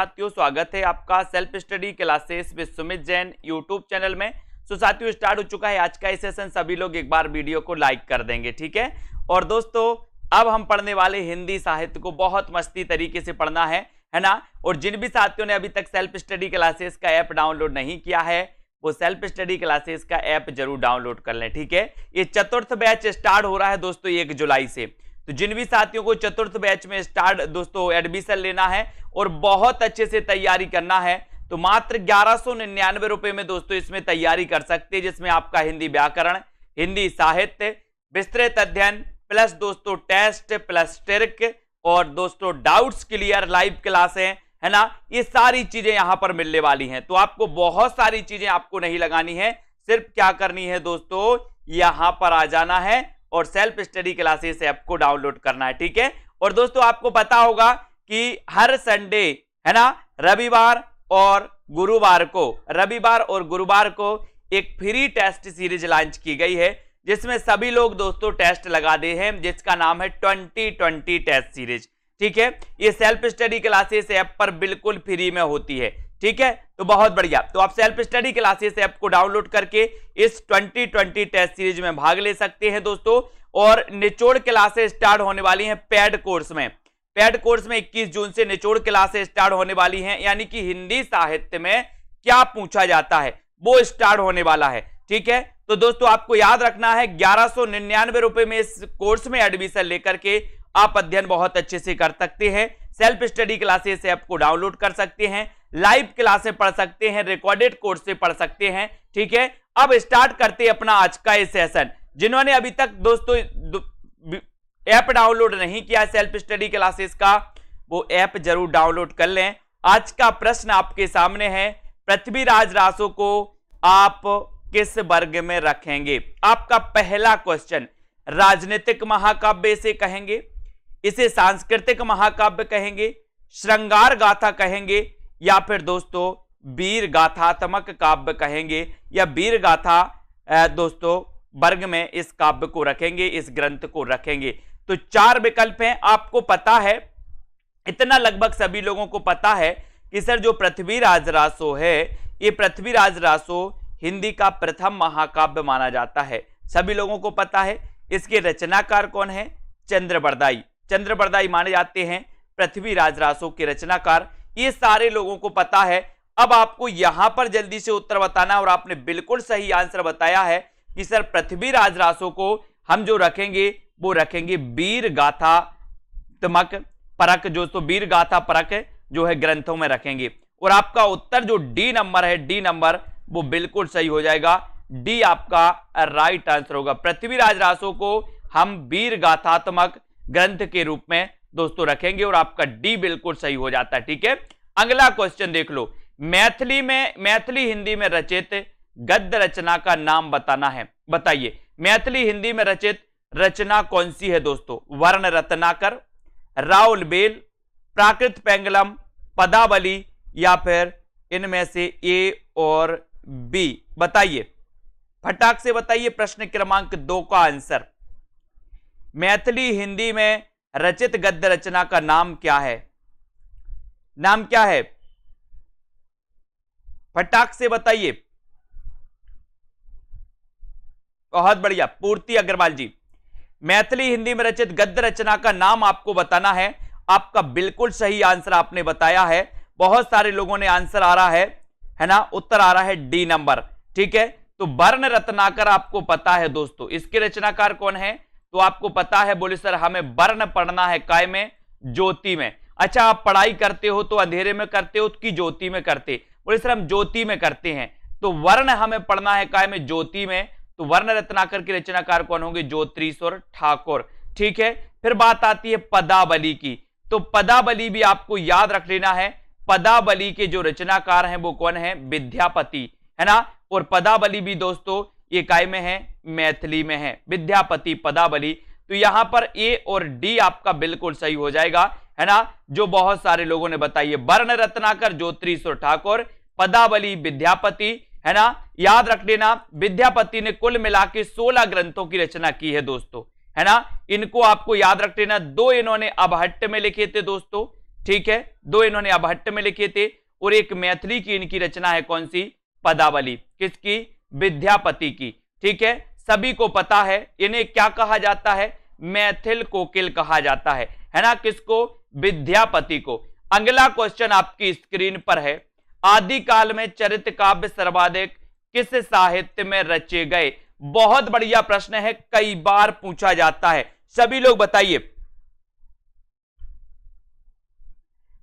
साथियों, स्वागत है आपका self study classes with Sumit Jain YouTube channel में। साथियों, स्टार्ट हो चुका है आज का सेशन। सभी लोग एक बार वीडियो को लाइक कर देंगे, ठीक है। और दोस्तों, अब हम पढ़ने वाले हिंदी साहित्य को बहुत मस्ती तरीके से पढ़ना है ना। और जिन भी साथियों ने अभी तक सेल्फ स्टडी क्लासेस का ऐप डाउनलोड नहीं किया है, वो सेल्फ स्टडी क्लासेस का ऐप जरूर डाउनलोड कर लें, ठीक है। ये चतुर्थ बैच स्टार्ट हो रहा है दोस्तों 1 जुलाई से। तो जिन भी साथियों को चतुर्थ बैच में स्टार्ट दोस्तों एडमिशन लेना है और बहुत अच्छे से तैयारी करना है, तो मात्र 1199 रुपए में दोस्तों इसमें तैयारी कर सकते हैं, जिसमें आपका हिंदी व्याकरण, हिंदी साहित्य, विस्तृत अध्ययन प्लस दोस्तों टेस्ट प्लस ट्रिक और दोस्तों डाउट्स क्लियर लाइव क्लास है ना। ये सारी चीजें यहां पर मिलने वाली हैं। तो आपको बहुत सारी चीजें आपको नहीं लगानी है, सिर्फ क्या करनी है दोस्तों, यहां पर आ जाना है और सेल्फ स्टडी क्लासेस ऐप को डाउनलोड करना है, ठीक है। और दोस्तों, आपको पता होगा कि हर संडे है ना, रविवार और गुरुवार को एक फ्री टेस्ट सीरीज लॉन्च की गई है, जिसमें सभी लोग दोस्तों टेस्ट लगा दे हैं, जिसका नाम है 2020 टेस्ट सीरीज, ठीक है। ये सेल्फ स्टडी क्लासेस ऐप पर बिल्कुल फ्री में होती है, ठीक है। तो बहुत बढ़िया। तो आप सेल्फ स्टडी क्लासेस ऐप को डाउनलोड करके इस 2020 टेस्ट सीरीज में भाग ले सकते हैं दोस्तों। और निचोड़ क्लासेस स्टार्ट होने वाली हैं पेड कोर्स में। 21 जून से निचोड़ क्लासेस स्टार्ट होने वाली हैं, यानी कि हिंदी साहित्य में क्या पूछा जाता है वो स्टार्ट होने वाला है, ठीक है। तो दोस्तों, आपको याद रखना है 1199 रुपए में इस कोर्स में एडमिशन लेकर के आप अध्ययन बहुत अच्छे से कर सकते हैं। सेल्फ स्टडी क्लासेस ऐप को डाउनलोड कर सकते हैं, लाइव क्लासेस पढ़ सकते हैं, रिकॉर्डेड कोर्स से पढ़ सकते हैं, ठीक है। अब स्टार्ट करते हैं अपना आज का ये सेशन। जिन्होंने अभी तक दोस्तों ऐप डाउनलोड नहीं किया सेल्फ स्टडी क्लासेस का, वो ऐप जरूर डाउनलोड कर लें। आज का प्रश्न आपके सामने है, पृथ्वीराज रासो को आप किस वर्ग में रखेंगे? आपका पहला क्वेश्चन, राजनीतिक महाकाव्य इसे कहेंगे, इसे सांस्कृतिक महाकाव्य कहेंगे, श्रृंगार गाथा कहेंगे, या फिर दोस्तों वीर गाथात्मक काव्य कहेंगे, या वीर गाथा दोस्तों वर्ग में इस काव्य को रखेंगे, इस ग्रंथ को रखेंगे। तो 4 विकल्प हैं। आपको पता है, इतना लगभग सभी लोगों को पता है कि सर जो पृथ्वीराज रासो है, ये पृथ्वीराज रासो हिंदी का प्रथम महाकाव्य माना जाता है। सभी लोगों को पता है। इसके रचनाकार कौन है? चंद्रबरदाई माने जाते हैं पृथ्वीराज रासो के रचनाकार। ये सारे लोगों को पता है। अब आपको यहां पर जल्दी से उत्तर बताना है, और आपने बिल्कुल सही आंसर बताया है कि सर पृथ्वीराज रासो को हम जो रखेंगे वो रखेंगे वीर गाथात्मक परक, जो तो वीर गाथा परक जो है ग्रंथों में रखेंगे। और आपका उत्तर जो डी नंबर है, डी नंबर वो बिल्कुल सही हो जाएगा। डी आपका राइट आंसर होगा। पृथ्वीराज रासो को हम वीर गाथात्मक ग्रंथ के रूप में दोस्तों रखेंगे, और आपका डी बिल्कुल सही हो जाता है, ठीक है। अगला क्वेश्चन देख लो। मैथिली हिंदी में रचित गद्य रचना का नाम बताना है। बताइए, मैथिली हिंदी में रचित रचना कौन सी है दोस्तों? वर्ण रत्नाकर, राउल बेल, प्राकृत पेंगलम, पदावली, या फिर इनमें से ए और बी? बताइए, फटाक से बताइए प्रश्न क्रमांक 2 का आंसर। मैथिली हिंदी में रचित गद्य रचना का नाम क्या है? नाम क्या है? फटाक से बताइए। बहुत बढ़िया, पूर्ति अग्रवाल जी। मैथिली हिंदी में रचित गद्य रचना का नाम आपको बताना है। आपका बिल्कुल सही आंसर आपने बताया है। बहुत सारे लोगों ने आंसर आ रहा है ना, उत्तर आ रहा है डी नंबर, ठीक है। तो वर्ण रत्नाकर आपको पता है दोस्तों। इसके रचनाकार कौन है? तो आपको पता है, बोले सर हमें वर्ण पढ़ना है काय में? ज्योति में। अच्छा, आप पढ़ाई करते हो तो अंधेरे में करते हो कि ज्योति में करते? बोले सर हम ज्योति में करते हैं। तो वर्ण हमें पढ़ना है काय में? ज्योति में। तो वर्ण रत्नाकर के रचनाकार कौन होंगे? ज्योतिरीश्वर ठाकुर, ठीक है। फिर बात आती है पदावली की। तो पदावली भी आपको याद रख लेना है। पदावली के जो रचनाकार हैं वो कौन है? विद्यापति, है ना। और पदावली भी दोस्तों ये काय में है? मैथिली में है। विद्यापति, पदावली। तो यहां पर ए और डी आपका बिल्कुल सही हो जाएगा, है ना, जो बहुत सारे लोगों ने बताइए। वर्ण रत्नाकर ज्योतिरीश्वर ठाकुर, पदावली विद्यापति, है ना। याद रख लेना, विद्यापति ने कुल मिला के 16 ग्रंथों की रचना की है दोस्तों, है ना। इनको आपको याद रख लेना। 2 इन्होंने अबहट्ट में लिखे थे दोस्तों, ठीक है, 2 इन्होंने अबहट्ट में लिखे थे, और एक मैथिली की इनकी रचना है कौन सी, पदावली, किसकी, विद्यापति की। ठीक है, सभी को पता है इन्हें क्या कहा जाता है, मैथिल कोकिल कहा जाता है ना, किसको, विद्यापति को। अगला क्वेश्चन आपकी स्क्रीन पर है, आदिकाल में चरित काव्य सर्वाधिक किस साहित्य में रचे गए। बहुत बढ़िया प्रश्न है, कई बार पूछा जाता है, सभी लोग बताइए,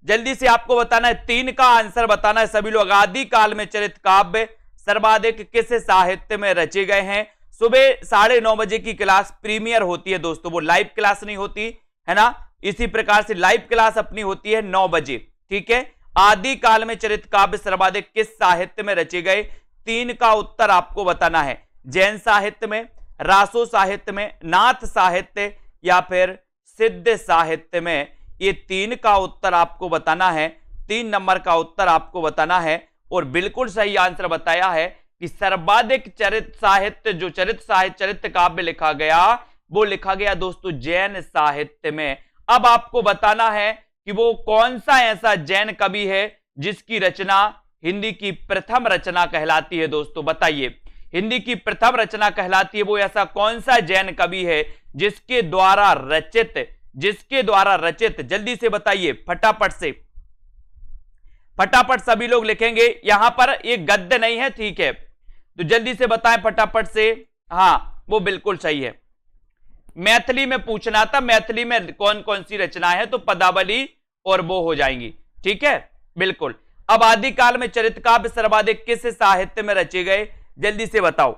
जल्दी से आपको बताना है, 3 का आंसर बताना है सभी लोग। आदिकाल में चरित काव्य सर्वाधिक किस साहित्य में रचे गए हैं। सुबह 9:30 बजे की क्लास प्रीमियर होती है दोस्तों, वो लाइव क्लास नहीं होती है ना, इसी प्रकार से लाइव क्लास अपनी होती है 9 बजे। ठीक है, आदिकाल में चरित काव्य सर्वाधिक किस साहित्य में रचे गए, 3 का उत्तर आपको बताना है। जैन साहित्य में, रासो साहित्य में, नाथ साहित्य या फिर सिद्ध साहित्य में, ये 3 का उत्तर आपको बताना है। 3 नंबर का उत्तर आपको बताना है, और बिल्कुल सही आंसर बताया है कि सर्वाधिक चरित साहित्य, जो चरित काव्य लिखा गया, वो लिखा गया दोस्तों जैन साहित्य में। अब आपको बताना है कि वो कौन सा ऐसा जैन कवि है जिसकी रचना हिंदी की प्रथम रचना कहलाती है। दोस्तों बताइए, हिंदी की प्रथम रचना कहलाती है, वो ऐसा कौन सा जैन कवि है जिसके द्वारा रचित, जल्दी से बताइए, फटाफट सभी लोग लिखेंगे। यहां पर एक गद्य नहीं है, ठीक है, तो जल्दी से बताएं फटाफट से। हाँ, वो बिल्कुल सही है, मैथिली में पूछना था, मैथिली में कौन कौन सी रचना है, तो पदावली और वो हो जाएंगी। ठीक है, बिल्कुल। अब आदिकाल में चरित काव्य सर्वाधिक किस साहित्य में रचे गए, जल्दी से बताओ,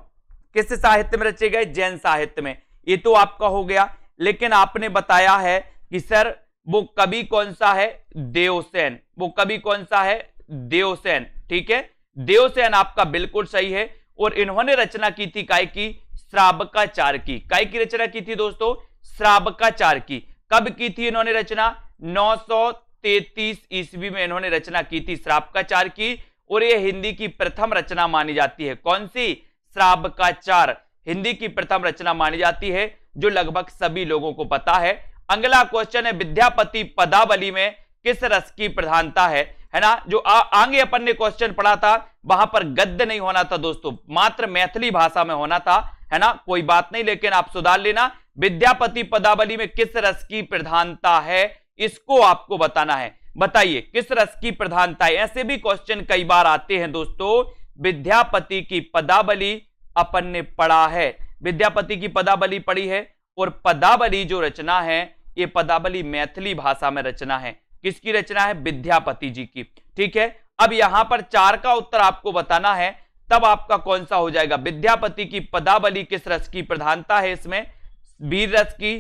किस साहित्य में रचे गए, जैन साहित्य में। ये तो आपका हो गया, लेकिन आपने बताया है कि सर वो कवि कौन सा है, देवसेन, वो कवि कौन सा है, देवसेन। ठीक है, देवसेन आपका बिल्कुल सही है, और इन्होंने रचना की थी काय की, श्रावकाचार की। काय की रचना की थी दोस्तों, श्रावकाचार की। कब की थी इन्होंने रचना, 933 ईस्वी में इन्होंने रचना की थी श्रावकाचार की, और यह हिंदी की प्रथम रचना मानी जाती है। कौन सी, श्रावकाचार हिंदी की प्रथम रचना मानी जाती है, जो लगभग सभी लोगों को पता है। अगला क्वेश्चन है, विद्यापति पदावली में किस रस की प्रधानता है ना। जो आगे अपन ने क्वेश्चन पढ़ा था, वहां पर गद्य नहीं होना था दोस्तों, मात्र मैथिली भाषा में होना था, है ना, कोई बात नहीं, लेकिन आप सुधार लेना। विद्यापति पदावली में किस रस की प्रधानता है, इसको आपको बताना है। बताइए किस रस की प्रधानता है। ऐसे भी क्वेश्चन कई बार आते हैं दोस्तों। विद्यापति की पदावली अपन ने पढ़ा है, विद्यापति की पदावली पढ़ी है, और पदावली जो रचना है, ये पदावली मैथिली भाषा में रचना है। किसकी रचना है, विद्यापति जी की। ठीक है, अब यहां पर 4 का उत्तर आपको बताना है, तब आपका कौन सा हो जाएगा। विद्यापति की पदावली किस रस की प्रधानता है, इसमें वीर रस की,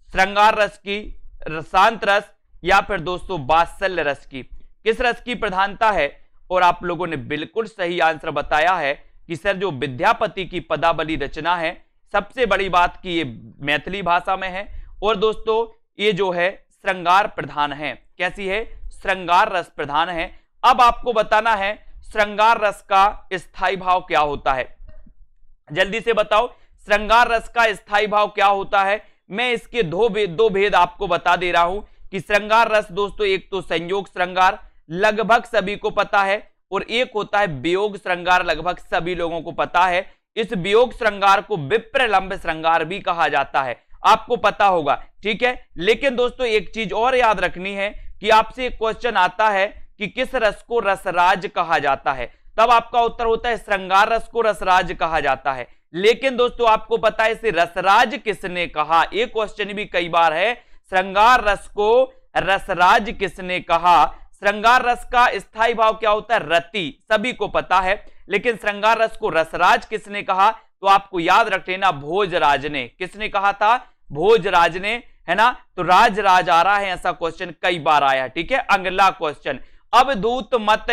श्रृंगार रस की, रसांत रस, या फिर दोस्तों वात्सल्य रस की, किस रस की प्रधानता है। और आप लोगों ने बिल्कुल सही आंसर बताया है कि सर जो विद्यापति की पदावली रचना है, सबसे बड़ी बात कि ये मैथिली भाषा में है, और दोस्तों ये जो है श्रृंगार प्रधान है। कैसी है, श्रृंगार रस प्रधान है। अब आपको बताना है श्रृंगार रस का स्थायी भाव क्या होता है, जल्दी से बताओ, श्रृंगार रस का स्थायी भाव क्या होता है। मैं इसके दो भेद आपको बता दे रहा हूं कि श्रृंगार रस दोस्तों, एक तो संयोग श्रृंगार, लगभग सभी को पता है, और एक होता है वियोग श्रृंगार, लगभग सभी लोगों को पता है। इस वियोग श्रृंगार को विप्रलंब श्रृंगार भी कहा जाता है, आपको पता होगा। ठीक है, लेकिन दोस्तों एक चीज और याद रखनी है कि आपसे एक क्वेश्चन आता है कि किस रस को रसराज कहा जाता है, तब आपका उत्तर होता है श्रृंगार रस को रसराज कहा जाता है। लेकिन दोस्तों आपको पता है इसे रसराज किसने कहा, एक क्वेश्चन भी कई बार है, श्रृंगार रस को रसराज किसने कहा। श्रृंगार रस का स्थायी भाव क्या होता है, रति, सभी को पता है, लेकिन श्रृंगार रस को रसराज किसने कहा, तो आपको याद रख लेना, भोजराज ने। किसने कहा था, भोजराज ने, है ना। तो राज राज आ रहा है, ऐसा क्वेश्चन कई बार आया। ठीक है, अगला क्वेश्चन, अवधूत मत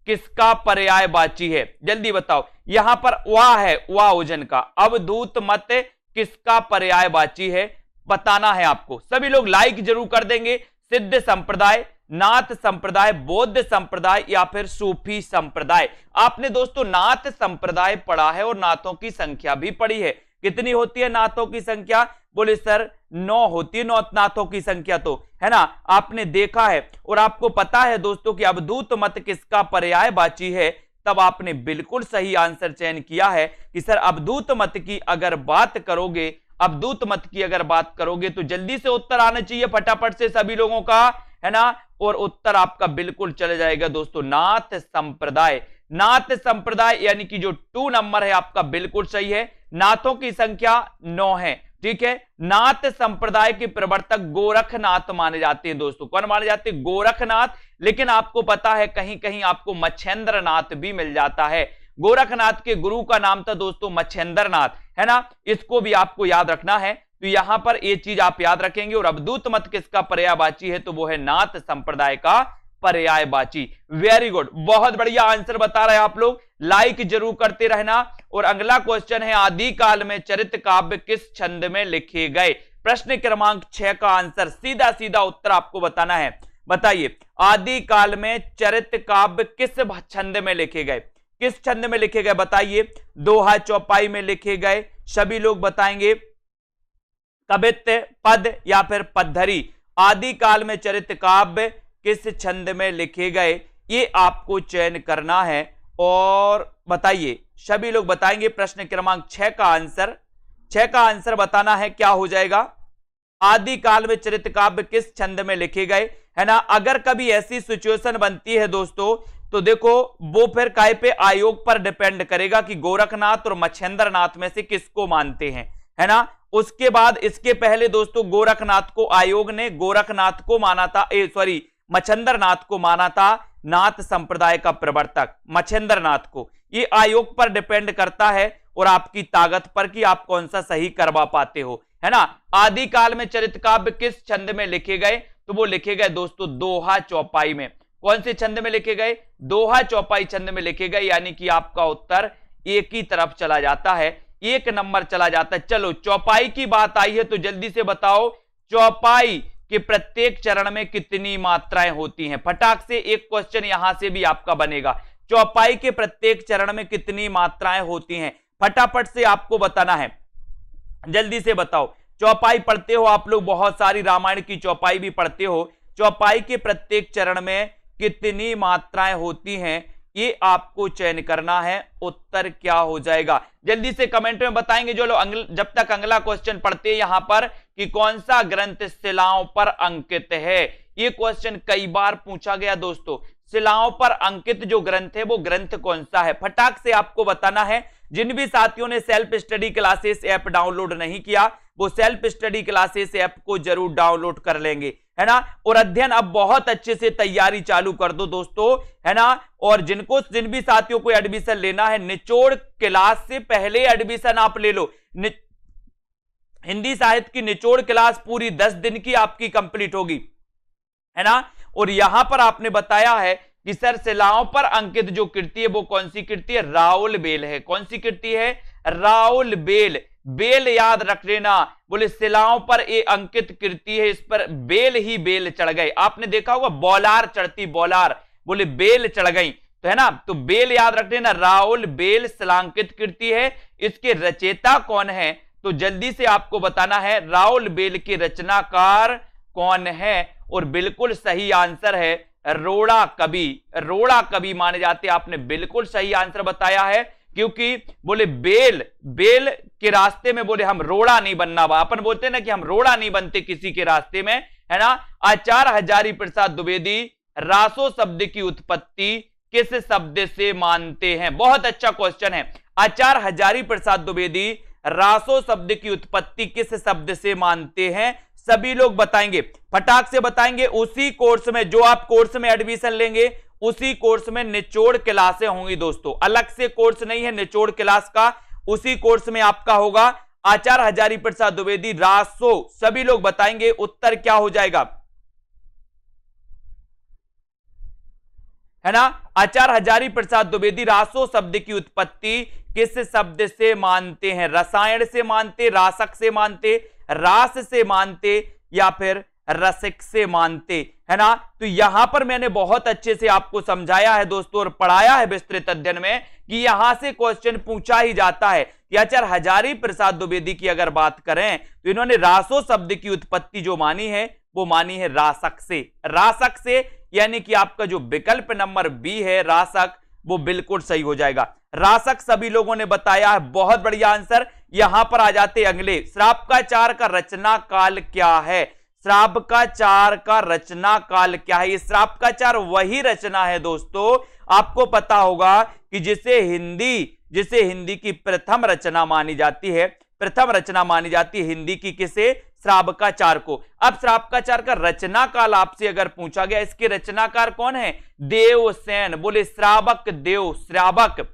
किसका पर्यायवाची है, जल्दी बताओ। यहां पर वाह है, वाह ओजन का, अवधूत मत किसका पर्यायवाची है, बताना है आपको। सभी लोग लाइक जरूर कर देंगे। सिद्ध संप्रदाय, नाथ संप्रदाय, बौद्ध संप्रदाय, या फिर सूफी संप्रदाय। आपने दोस्तों नाथ संप्रदाय पढ़ा है और नाथों की संख्या भी पढ़ी है। कितनी होती है नाथों की संख्या, बोले सर 9 होती है, 9 नाथों की संख्या, तो है ना, आपने देखा है और आपको पता है दोस्तों कि अवधूत मत किसका पर्यायवाची है, तब आपने बिल्कुल सही आंसर चयन किया है कि सर अवधूत मत की अगर बात करोगे, अवधूत मत की अगर बात करोगे तो जल्दी से उत्तर आना चाहिए फटाफट से सभी लोगों का, है ना, और उत्तर आपका बिल्कुल चले जाएगा दोस्तों, नाथ संप्रदाय। नाथ संप्रदाय यानी कि जो 2 नंबर है आपका बिल्कुल सही है, नाथों की संख्या 9 है, ठीक है। नाथ संप्रदाय के प्रवर्तक गोरखनाथ माने जाते हैं दोस्तों, कौन माने जाते हैं, गोरखनाथ। लेकिन आपको पता है कहीं कहीं आपको मच्छेंद्रनाथ भी मिल जाता है, गोरखनाथ के गुरु का नाम था दोस्तों मच्छेंद्रनाथ, है ना, इसको भी आपको याद रखना है। तो यहां पर ये चीज आप याद रखेंगे। और अवधूत मत किसका पर्यायवाची है, तो वो है नाथ संप्रदाय का पर्यायवाची। वेरी गुड, बहुत बढ़िया आंसर बता रहे हैं आप लोग, लाइक जरूर करते रहना। और अगला क्वेश्चन है, आदि काल में चरित काव्य किस छंद में लिखे गए। प्रश्न क्रमांक 6 का आंसर, सीधा सीधा उत्तर आपको बताना है। बताइए, आदि काल में चरित काव्य किस छंद में लिखे गए, किस छंद में लिखे गए बताइए। दोहा चौपाई में लिखे गए, सभी लोग बताएंगे, कवित्त, पद या फिर पद्धरी। आदि काल में चरित काव्य किस छंद में लिखे गए, ये आपको चयन करना है और बताइए, सभी लोग बताएंगे। प्रश्न क्रमांक 6 का आंसर, 6 का आंसर बताना है, क्या हो जाएगा, आदि काल में चरित काव्य किस छंद में लिखे गए, है ना। अगर कभी ऐसी सिचुएशन बनती है दोस्तों, तो देखो वो फिर काय पे, आयोग पर डिपेंड करेगा कि गोरखनाथ और मच्छेंद्रनाथ में से किसको मानते हैं, है ना। उसके बाद, इसके पहले दोस्तों गोरखनाथ को आयोग ने गोरखनाथ को माना था, मच्छेंद्रनाथ को माना था नाथ संप्रदाय का प्रवर्तक, मच्छेंद्रनाथ को। ये आयोग पर डिपेंड करता है और आपकी ताकत पर कि आप कौन सा सही करवा पाते हो, है ना। आदि काल में चरित काव्य किस छंद में लिखे गए, तो वो लिखे गए दोस्तों दोहा चौपाई में। कौन से छंद में लिखे गए, दोहा चौपाई छंद में लिखे गए, यानी कि आपका उत्तर एक ही तरफ चला जाता है, 1 नंबर चला जाता है। चलो चौपाई की बात आई है तो जल्दी से बताओ, चौपाई के प्रत्येक चरण में कितनी मात्राएं होती हैं। फटाक से एक क्वेश्चन यहां से भी आपका बनेगा, चौपाई के प्रत्येक चरण में कितनी मात्राएं होती हैं, फटाफट से आपको बताना है, जल्दी से बताओ। चौपाई पढ़ते हो आप लोग, बहुत सारी रामायण की चौपाई भी पढ़ते हो, चौपाई के प्रत्येक चरण में कितनी मात्राएं होती हैं, ये आपको चयन करना है। उत्तर क्या हो जाएगा, जल्दी से कमेंट में बताएंगे जो लोग। जब तक अगला क्वेश्चन पढ़ते हैं यहां पर कि कौन सा ग्रंथ शिलाओं पर अंकित है। ये क्वेश्चन कई बार पूछा गया दोस्तों, शिलाओं पर अंकित जो ग्रंथ है वो ग्रंथ कौन सा है, फटाक से आपको बताना है। जिन भी साथियों ने self study classes app download नहीं किया, वो सेल्फ स्टडी क्लासेस ऐप को जरूर डाउनलोड कर लेंगे, है ना। और अध्ययन अब बहुत अच्छे से तैयारी चालू कर दो दोस्तों, है ना। और जिन भी साथियों को एडमिशन लेना है, निचोड़ क्लास से पहले एडमिशन आप ले लो। हिंदी साहित्य की निचोड़ क्लास पूरी 10 दिन की आपकी कंप्लीट होगी, है ना। और यहां पर आपने बताया है कि सर शिलाओं पर अंकित जो कृति है वो कौन सी कृति है, राउल बेल है। कौन सी कृति है, राउल बेल। बेल याद रख लेना, बोले शिलाओं पर ये अंकित कृति है, इस पर बेल ही बेल चढ़ गए। आपने देखा होगा बौलार चढ़ती, बौलार, बोले बेल चढ़ गई, तो है ना। तो बेल याद रख लेना, राउल बेल शिलांकित कृति है। इसके रचयिता कौन है, तो जल्दी से आपको बताना है, राउल बेल के रचनाकार कौन है। और बिल्कुल सही आंसर है रोड़ा कवि, रोड़ा कवि माने जाते हैं। आपने बिल्कुल सही आंसर बताया है, क्योंकि बोले बेल के रास्ते में बोले हम रोड़ा नहीं बनना, अपन बोलते ना कि हम रोड़ा नहीं बनते किसी के रास्ते में, है ना। आचार्य हजारी प्रसाद द्विवेदी रासो शब्द की उत्पत्ति किस शब्द से मानते हैं। बहुत अच्छा क्वेश्चन है, आचार्य हजारी प्रसाद द्विवेदी रासो शब्द की उत्पत्ति किस शब्द से मानते हैं, सभी लोग बताएंगे, फटाक से बताएंगे। उसी कोर्स में, जो आप कोर्स में एडमिशन लेंगे, उसी कोर्स में निचोड़ क्लासें होंगी दोस्तों, अलग से कोर्स नहीं है निचोड़ क्लास का, उसी कोर्स में आपका होगा। आचार्य हजारी प्रसाद द्विवेदी रासो, सभी लोग बताएंगे उत्तर क्या हो जाएगा, है ना। आचार्य हजारी प्रसाद द्विवेदी रासो शब्द की उत्पत्ति किस शब्द से मानते हैं, रसायन से मानते, रासक से मानते, रास से मानते, या फिर रसिक से मानते, है ना। तो यहां पर मैंने बहुत अच्छे से आपको समझाया है दोस्तों और पढ़ाया है विस्तृत अध्ययन में कि यहां से क्वेश्चन पूछा ही जाता है कि आचार्य हजारी प्रसाद द्विवेदी की अगर बात करें तो इन्होंने रासो शब्द की उत्पत्ति जो मानी है वो मानी है रासक से। रासक से यानी कि आपका जो विकल्प नंबर बी है रासक, वो बिल्कुल सही हो जाएगा। रासक सभी लोगों ने बताया है, बहुत बढ़िया आंसर। यहां पर आ जाते अगले, श्रावकाचार का रचना काल क्या है? श्रावकाचार का रचना काल क्या है? श्रावकाचार वही रचना है दोस्तों, आपको पता होगा कि जिसे हिंदी की प्रथम रचना मानी जाती है, प्रथम रचना मानी जाती है हिंदी की, किसे? श्रावकाचार को। अब श्रावकाचार का रचना काल आपसे अगर पूछा गया, इसके रचनाकार कौन है? देवसेन। बोले श्रावक देव, श्रावक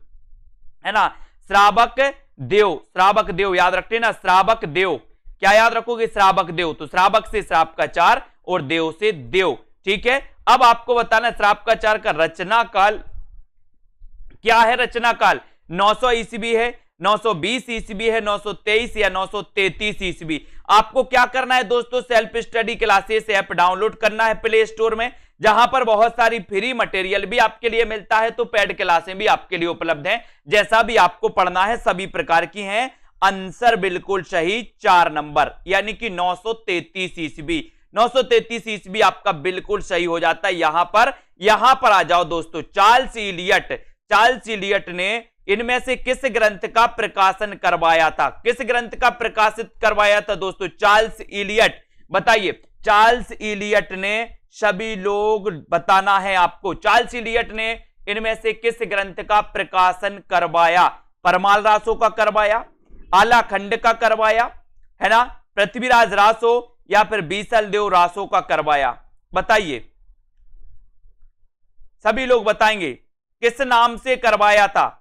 है ना, श्रावक देव याद रखते ना, श्रावक देव। क्या याद रखोगे? श्रावक देव। तो श्रावक से श्रावकाचार और देव से देव, ठीक है। अब आपको बताना श्रावकाचार का रचना काल क्या है? रचना काल 900 ईस्वी है, 920 ईस्वी है, 923 या 933 ईस्वी। आपको क्या करना है दोस्तों? Self study classes app download करना है प्ले स्टोर में, जहां पर बहुत सारी फ्री मटेरियल भी आपके लिए मिलता है, तो पेड क्लासें भी आपके लिए उपलब्ध हैं। जैसा भी आपको पढ़ना है सभी प्रकार की हैं। आंसर बिल्कुल सही 4 नंबर, यानी कि 933 ईस्वी। 933 ईस्वी आपका बिल्कुल सही हो जाता है। यहां पर आ जाओ दोस्तों। चार्ल्स इलियट ने इनमें से किस ग्रंथ का प्रकाशन करवाया था? किस ग्रंथ का प्रकाशित करवाया था दोस्तों? Charles Elliot. बताइए, चार्ल्स इलियट ने, सभी लोग बताना है आपको, चार्ल्स इलियट ने इनमें से किस ग्रंथ का प्रकाशन करवाया? परमाल रासो का करवाया, आलाखंड का करवाया, है ना, पृथ्वीराज रासो, या फिर बीसल देव रासो का करवाया? बताइए, सभी लोग बताएंगे किस नाम से करवाया था?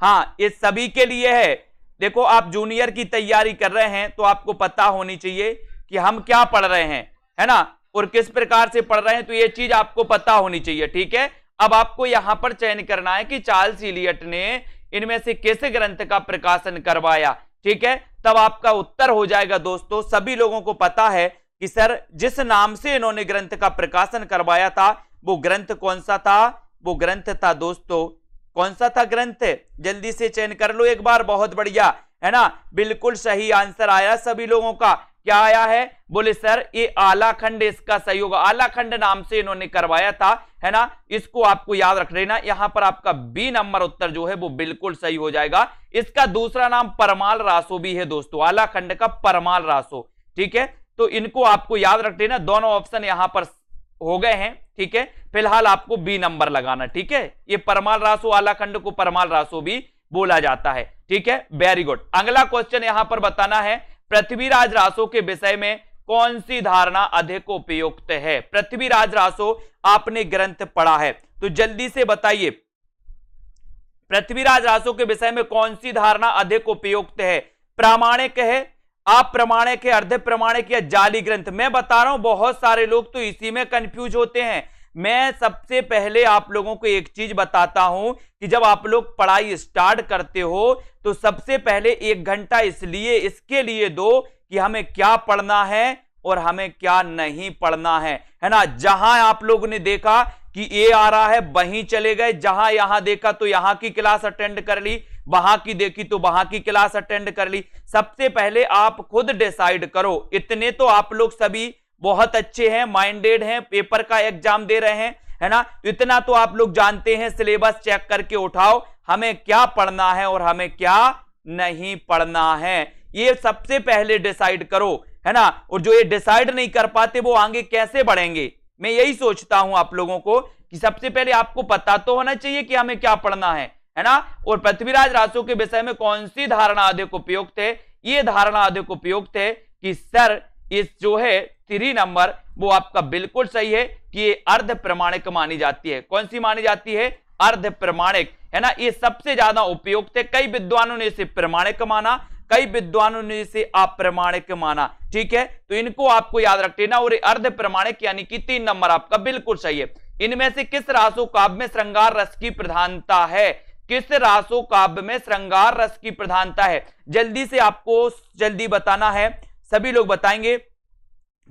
हाँ, इस सभी के लिए है। देखो, आप जूनियर की तैयारी कर रहे हैं तो आपको पता होनी चाहिए कि हम क्या पढ़ रहे हैं, है ना, और किस प्रकार से पढ़ रहे हैं, तो ये चीज आपको पता होनी चाहिए, ठीक है। अब आपको यहां पर चयन करना है कि चार्ल्स इलियट ने इनमें से किस ग्रंथ का प्रकाशन करवाया, ठीक है। तब आपका उत्तर हो जाएगा दोस्तों। सभी लोगों को पता है कि सर जिस नाम से इन्होंने ग्रंथ का प्रकाशन करवाया था वो ग्रंथ कौन सा था? वो ग्रंथ था दोस्तों, कौन सा था ग्रंथ? जल्दी से चयन कर लो एक बार। बहुत बढ़िया, है ना, बिल्कुल सही आंसर आया सभी लोगों का। क्या आया है? बोले सर ये आलाखंड इसका सही होगा। आलाखंड नाम से इन्होंने करवाया था, है ना, इसको आपको याद रख लेना। यहां पर आपका बी नंबर उत्तर जो है वो बिल्कुल सही हो जाएगा। इसका दूसरा नाम परमाल रासो भी है दोस्तों, आलाखंड का परमाल रासो, ठीक है। तो इनको आपको याद रख लेना। दोनों ऑप्शन यहां पर हो गए हैं, ठीक है। फिलहाल आपको बी नंबर लगाना, ठीक है। ये परमाल रासो, आलाखंड को परमाल रासो भी बोला जाता है, ठीक है। Very good. अगला क्वेश्चन यहां पर बताना है, पृथ्वीराज रासो के विषय में कौन सी धारणा अधिक उपयुक्त है? पृथ्वीराज रासो आपने ग्रंथ पढ़ा है तो जल्दी से बताइए, पृथ्वीराज रासो के विषय में कौन सी धारणा अधिक उपयुक्त है? प्रामाणिक है, अप्रमाणिक है, अर्ध प्रमाणिक या जाली ग्रंथ? मैं बता रहा हूं बहुत सारे लोग तो इसी में कंफ्यूज होते हैं। मैं सबसे पहले आप लोगों को एक चीज बताता हूं कि जब आप लोग पढ़ाई स्टार्ट करते हो तो सबसे पहले 1 घंटा इसके लिए दो कि हमें क्या पढ़ना है और हमें क्या नहीं पढ़ना है ना। जहां आप लोगों ने देखा कि ए आ रहा है वहीं चले गए, जहां यहां देखा तो यहां की क्लास अटेंड कर ली, वहां की देखी तो वहां की क्लास अटेंड कर ली। सबसे पहले आप खुद डिसाइड करो। इतने तो आप लोग सभी बहुत अच्छे हैं, माइंडेड हैं, पेपर का एग्जाम दे रहे हैं, है ना, इतना तो आप लोग जानते हैं। सिलेबस चेक करके उठाओ हमें क्या पढ़ना है और हमें क्या नहीं पढ़ना है, ये सबसे पहले डिसाइड करो, है ना। और जो ये डिसाइड नहीं कर पाते वो आगे कैसे बढ़ेंगे? मैं यही सोचता हूं आप लोगों को कि सबसे पहले आपको पता तो होना चाहिए कि हमें क्या पढ़ना है ना। और पृथ्वीराज रासो के विषय में कौन सी धारणा अधिक उपयुक्त है? ये धारणा अधिक उपयुक्त है कि सर इस जो है 3 नंबर वो आपका बिल्कुल सही है कि ये अर्ध प्रमाणिक मानी जाती है। कौन सी मानी जाती है? अर्ध प्रमाणिक, है ना। ये सबसे ज्यादा उपयुक्त है। कई विद्वानों ने इसे प्रमाणिक माना, कई विद्वानों ने इसे अप्रमाणिक माना, ठीक है। तो इनको आपको याद रख लेना। और अर्ध प्रमाणिक यानी कि 3 नंबर आपका बिल्कुल सही है। इनमें से किस रासो काव्य में श्रृंगार रस की प्रधानता है? किस रासो काव्य में श्रृंगार रस की प्रधानता है? जल्दी से आपको जल्दी बताना है। सभी लोग बताएंगे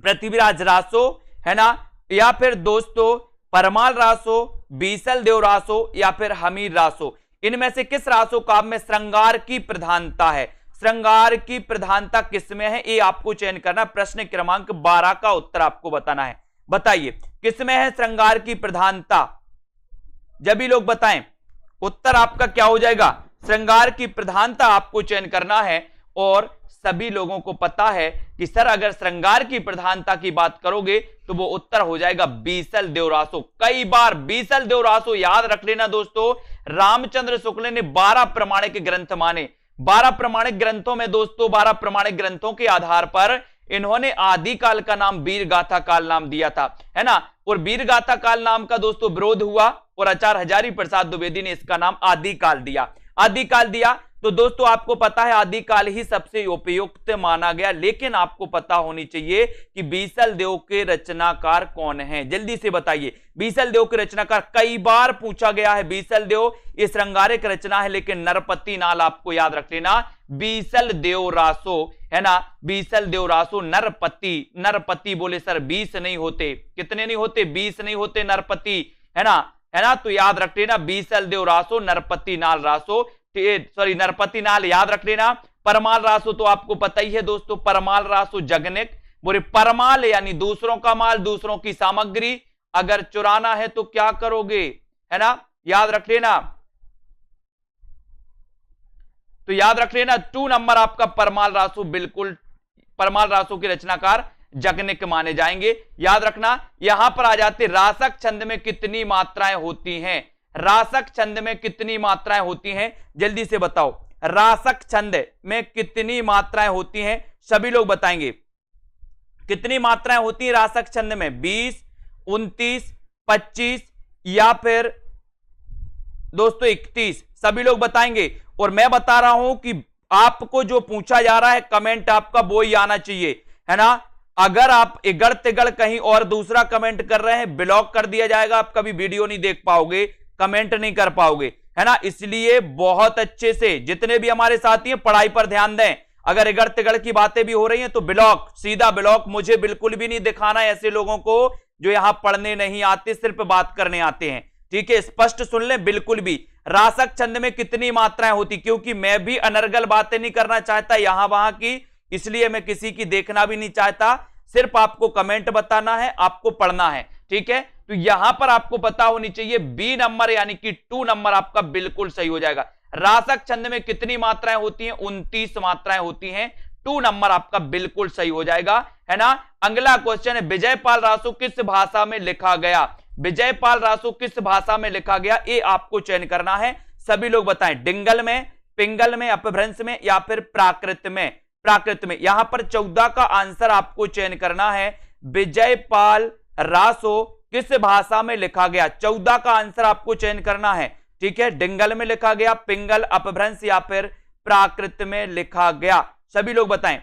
पृथ्वीराज रासो, है ना, या फिर दोस्तों परमाल रासो, बीसल देव रासो या फिर हमीर रासो, इनमें से किस रासो काव्य में श्रृंगार की प्रधानता है? श्रृंगार की प्रधानता किसमें है, ये आपको चयन करना। प्रश्न क्रमांक 12 का उत्तर आपको बताना है। बताइए किसमें है श्रृंगार की प्रधानता? जब भी लोग बताएं उत्तर आपका क्या हो जाएगा? श्रृंगार की प्रधानता आपको चयन करना है। और सभी लोगों को पता है कि सर अगर श्रृंगार की प्रधानता की बात करोगे तो वो उत्तर हो जाएगा बीसल देव रासो। कई बार बीसल देव रासो याद रख लेना दोस्तों। रामचंद्र शुक्ल ने 12 प्रमाणिक ग्रंथ माने। 12 प्रमाणिक ग्रंथों में दोस्तों 12 प्रमाणिक ग्रंथों के आधार पर इन्होंने आदि काल का नाम वीर गाथा काल नाम दिया था, है ना। और वीर गाथा काल नाम का दोस्तों विरोध हुआ और आचार्य हजारी प्रसाद द्विवेदी ने इसका नाम आदि काल दिया। आदि काल दिया तो दोस्तों आपको पता है आदि काल ही सबसे उपयुक्त माना गया। लेकिन आपको पता होनी चाहिए कि बीसल देव के रचनाकार कौन हैं। जल्दी से बताइए बीसल देव के रचनाकार। कई बार पूछा गया है बीसल देव ये श्रृंगारिक रचना है, लेकिन नरपति नाल आपको याद रख लेना। बीसल देव रासो, है ना, बीसल देव रासो नरपति। नरपति बोले सर 20 नहीं होते, कितने नहीं होते? 20 नहीं होते नरपति, है ना। तो याद रख लेना बीसल देव रासो नरपति नाल रासो, सॉरी नरपति नाल याद रख लेना। परमाल रासो तो आपको पता ही है दोस्तों, परमाल रासो जगनिक। बोले परमाल यानी दूसरों का माल, दूसरों की सामग्री, अगर चुराना है तो क्या करोगे, है ना, याद रख लेना। तो याद रख लेना 2 नंबर आपका परमाल रासो, बिल्कुल परमाल रासो के रचनाकार जगनिक माने जाएंगे। याद रखना। यहां पर आ जाते रासक छंद में कितनी मात्राएं होती हैं? रासक छंद में कितनी मात्राएं होती हैं? जल्दी से बताओ रासक छंद में कितनी मात्राएं होती हैं? सभी लोग बताएंगे कितनी मात्राएं होती हैं रासक छंद में? 20, 29, 25 या फिर दोस्तों 31? सभी लोग बताएंगे। और मैं बता रहा हूं कि आपको जो पूछा जा रहा है कमेंट आपका वो ही आना चाहिए, है ना। अगर आप इगड़ तिगड़ कहीं और दूसरा कमेंट कर रहे हैं ब्लॉक कर दिया जाएगा, आप कभी वीडियो नहीं देख पाओगे, कमेंट नहीं कर पाओगे, है ना। इसलिए बहुत अच्छे से जितने भी हमारे साथी हैं पढ़ाई पर ध्यान दें। अगर इगड़ तिगड़ की बातें भी हो रही हैं तो ब्लॉक, सीधा ब्लॉक। मुझे बिल्कुल भी नहीं दिखाना है ऐसे लोगों को जो यहां पढ़ने नहीं आते, सिर्फ बात करने आते हैं, ठीक है। स्पष्ट सुन लें बिल्कुल भी। रासक छंद में कितनी मात्राएं होती, क्योंकि मैं भी अनर्गल बातें नहीं करना चाहता यहां वहां की, इसलिए मैं किसी की देखना भी नहीं चाहता। सिर्फ आपको कमेंट बताना है, आपको पढ़ना है, ठीक है। तो यहां पर आपको पता होनी चाहिए बी नंबर यानी कि 2 नंबर आपका बिल्कुल सही हो जाएगा। रासक छंद में कितनी मात्राएं होती हैं? 29 मात्राएं होती हैं। 2 नंबर आपका बिल्कुल सही हो जाएगा, है ना। अगला क्वेश्चन है विजयपाल रासो किस भाषा में लिखा गया? विजयपाल रासो किस भाषा में लिखा गया, ये आपको चयन करना है। सभी लोग बताएं डिंगल में, पिंगल में, अपभ्रंश में या फिर प्राकृत में? प्राकृत में। यहां पर 14 का आंसर आपको चयन करना है। विजयपाल रासो किस भाषा में लिखा गया? 14 का आंसर आपको चयन करना है, ठीक है। डिंगल में लिखा गया, पिंगल, अपभ्रंश या फिर प्राकृत में लिखा गया? सभी लोग बताएं।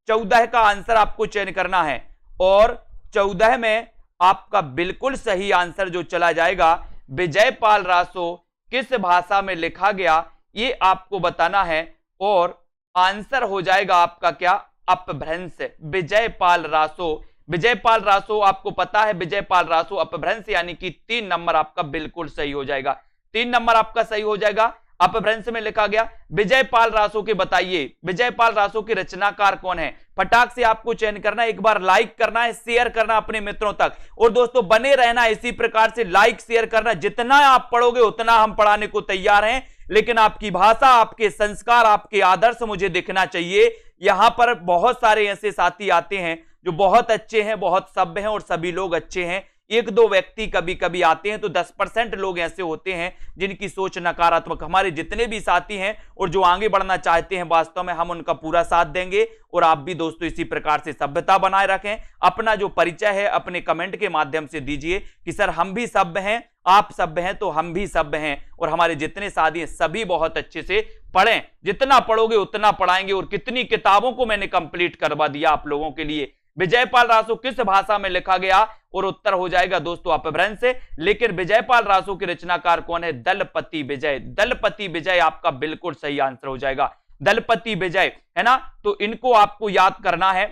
14 का आंसर आपको चयन करना है और 14 में आपका बिल्कुल सही आंसर जो चला जाएगा विजयपाल रासो किस भाषा में लिखा गया, ये आपको बताना है। और आंसर हो जाएगा आपका क्या? अपभ्रंश। विजयपाल रासो, विजयपाल रासो आपको पता है विजयपाल रासो अपभ्रंश यानी कि 3 नंबर आपका बिल्कुल सही हो जाएगा। 3 नंबर आपका सही हो जाएगा। अपभ्रंश में लिखा गया। विजयपाल रासो के बताइए विजयपाल रासो के रचनाकार कौन है? फटाक से आपको चयन करना है, एक बार लाइक करना है, शेयर करना अपने मित्रों तक, और दोस्तों बने रहना इसी प्रकार से, लाइक शेयर करना। जितना आप पढ़ोगे उतना हम पढ़ाने को तैयार हैं, लेकिन आपकी भाषा, आपके संस्कार, आपके आदर्श मुझे दिखना चाहिए। यहां पर बहुत सारे ऐसे साथी आते हैं जो बहुत अच्छे हैं, बहुत सभ्य हैं और सभी लोग अच्छे हैं। 1-2 व्यक्ति कभी कभी आते हैं, तो 10% लोग ऐसे होते हैं जिनकी सोच नकारात्मक। हमारे जितने भी साथी हैं और जो आगे बढ़ना चाहते हैं, वास्तव में हम उनका पूरा साथ देंगे। और आप भी दोस्तों इसी प्रकार से सभ्यता बनाए रखें। अपना जो परिचय है अपने कमेंट के माध्यम से दीजिए कि सर हम भी सभ्य हैं, आप सभ्य हैं तो हम भी सभ्य हैं, और हमारे जितने साथी हैं सभी बहुत अच्छे से पढ़ें। जितना पढ़ोगे उतना पढ़ाएंगे। और कितनी किताबों को मैंने कंप्लीट करवा दिया आप लोगों के लिए। विजयपाल रासो किस भाषा में लिखा गया, और उत्तर हो जाएगा दोस्तों अपभ्रंश से। लेकिन विजयपाल रासो के रचनाकार कौन है? दलपति विजय। दलपति विजय आपका बिल्कुल सही आंसर हो जाएगा। दलपति विजय, है ना। तो इनको आपको याद करना है,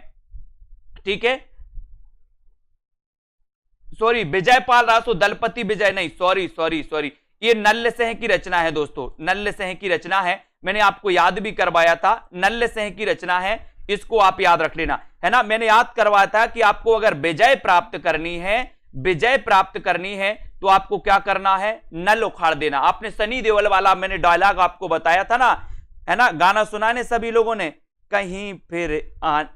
ठीक है। सॉरी, विजयपाल रासो, दलपति विजय नहीं, सॉरी सॉरी सॉरी, ये नल्लसिंह की रचना है दोस्तों, नल्लसिंह की रचना है, मैंने आपको याद भी करवाया था, नल्लसिंह की रचना है, इसको आप याद रख लेना, है ना। मैंने याद करवाया था कि आपको अगर विजय प्राप्त करनी है, विजय प्राप्त करनी है तो आपको क्या करना है, नल उखाड़ देना। आपने सनी देओल वाला मैंने डायलॉग आपको बताया था ना, है ना, गाना सुना ने सभी लोगों ने, कहीं फिर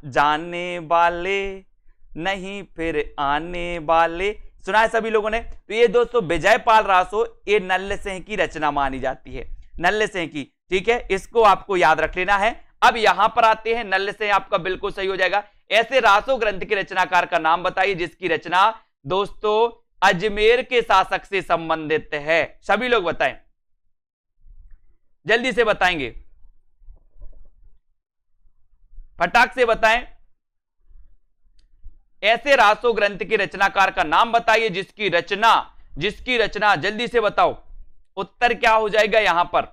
जाने वाले नहीं फिर आने वाले, सुना है सभी लोगों ने। तो ये दोस्तों विजयपाल रासो, ये नल्लसिंह की रचना मानी जाती है, नल्लसिंह की, ठीक है, इसको आपको याद रख लेना है। अब यहां पर आते हैं, नल्लसिंह आपका बिल्कुल सही हो जाएगा। ऐसे रासो ग्रंथ के रचनाकार का नाम बताइए जिसकी रचना दोस्तों अजमेर के शासक से संबंधित है, सभी लोग बताएं, जल्दी से बताएंगे, फटाक से बताएं। ऐसे रासो ग्रंथ के रचनाकार का नाम बताइए जिसकी रचना जल्दी से बताओ, उत्तर क्या हो जाएगा यहां पर,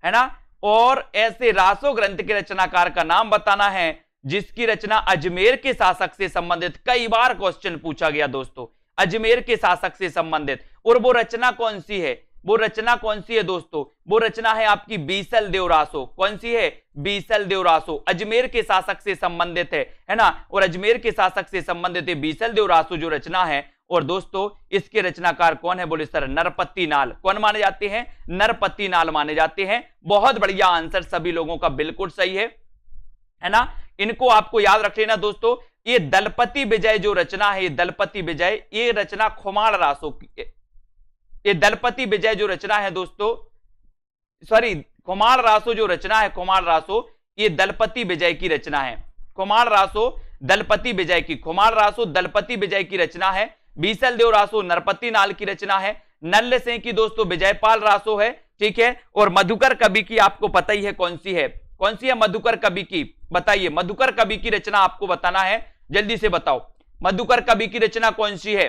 है ना। और ऐसे रासो ग्रंथ के रचनाकार का नाम बताना है जिसकी रचना अजमेर के शासक से संबंधित, कई बार क्वेश्चन पूछा गया दोस्तों, अजमेर के शासक से संबंधित। और वो रचना कौन सी है, वो रचना कौन सी है दोस्तों, वो रचना है आपकी बीसल देव रासो। कौन सी है, बीसल देव रासो, अजमेर के शासक से संबंधित है ना। और अजमेर के शासक से संबंधित है बीसल देव रासो जो रचना है। और दोस्तों इसके रचनाकार कौन है, बोले सर नरपति नाल। कौन माने जाते हैं, नरपति नाल माने जाते हैं। बहुत बढ़िया आंसर सभी लोगों का बिल्कुल सही है ना। इनको आपको याद रख लेना दोस्तों। ये दलपति विजय जो रचना है, ये दलपति विजय, ये रचना खुमाण रासो की, ये दलपति विजय जो रचना है दोस्तों, सॉरी खुमाण रासो जो रचना है, खुमाण रासो, ये दलपति विजय की रचना है। खुमाण रासो दलपति विजय की, खुमाण रासो दलपति विजय की रचना है। बीसल देव रासो नरपति नाल की रचना है। नल्लसिंह की दोस्तों विजयपाल रासो है, ठीक है। और मधुकर कवि की आपको पता ही है कौन सी है, कौन सी है मधुकर कवि की, बताइए। मधुकर कवि की रचना आपको बताना है, जल्दी से बताओ, मधुकर कवि की रचना कौन सी है।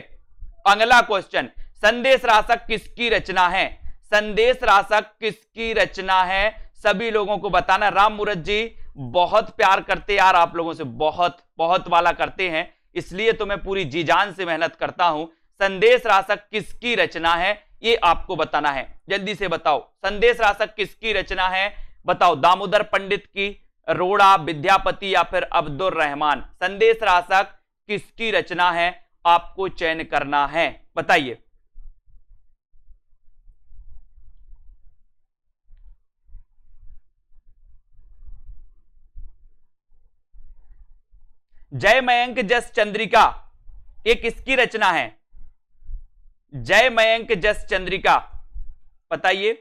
अगला क्वेश्चन, संदेश रासक किसकी रचना है, संदेश रासक किसकी रचना है, सभी लोगों को बताना। राम मूरत जी बहुत प्यार करते यार आप लोगों से, बहुत बहुत वाला करते हैं, इसलिए तो मैं पूरी जी जान से मेहनत करता हूं। संदेश रासक किसकी रचना है ये आपको बताना है, जल्दी से बताओ। संदेश रासक किसकी रचना है बताओ। दामोदर पंडित की, रोड़ा, विद्यापति या फिर अब्दुल रहमान। संदेश रासक किसकी रचना है आपको चयन करना है, बताइए। जय मयंक जस चंद्रिका ये किसकी रचना है, जय मयंक जस चंद्रिका, बताइए।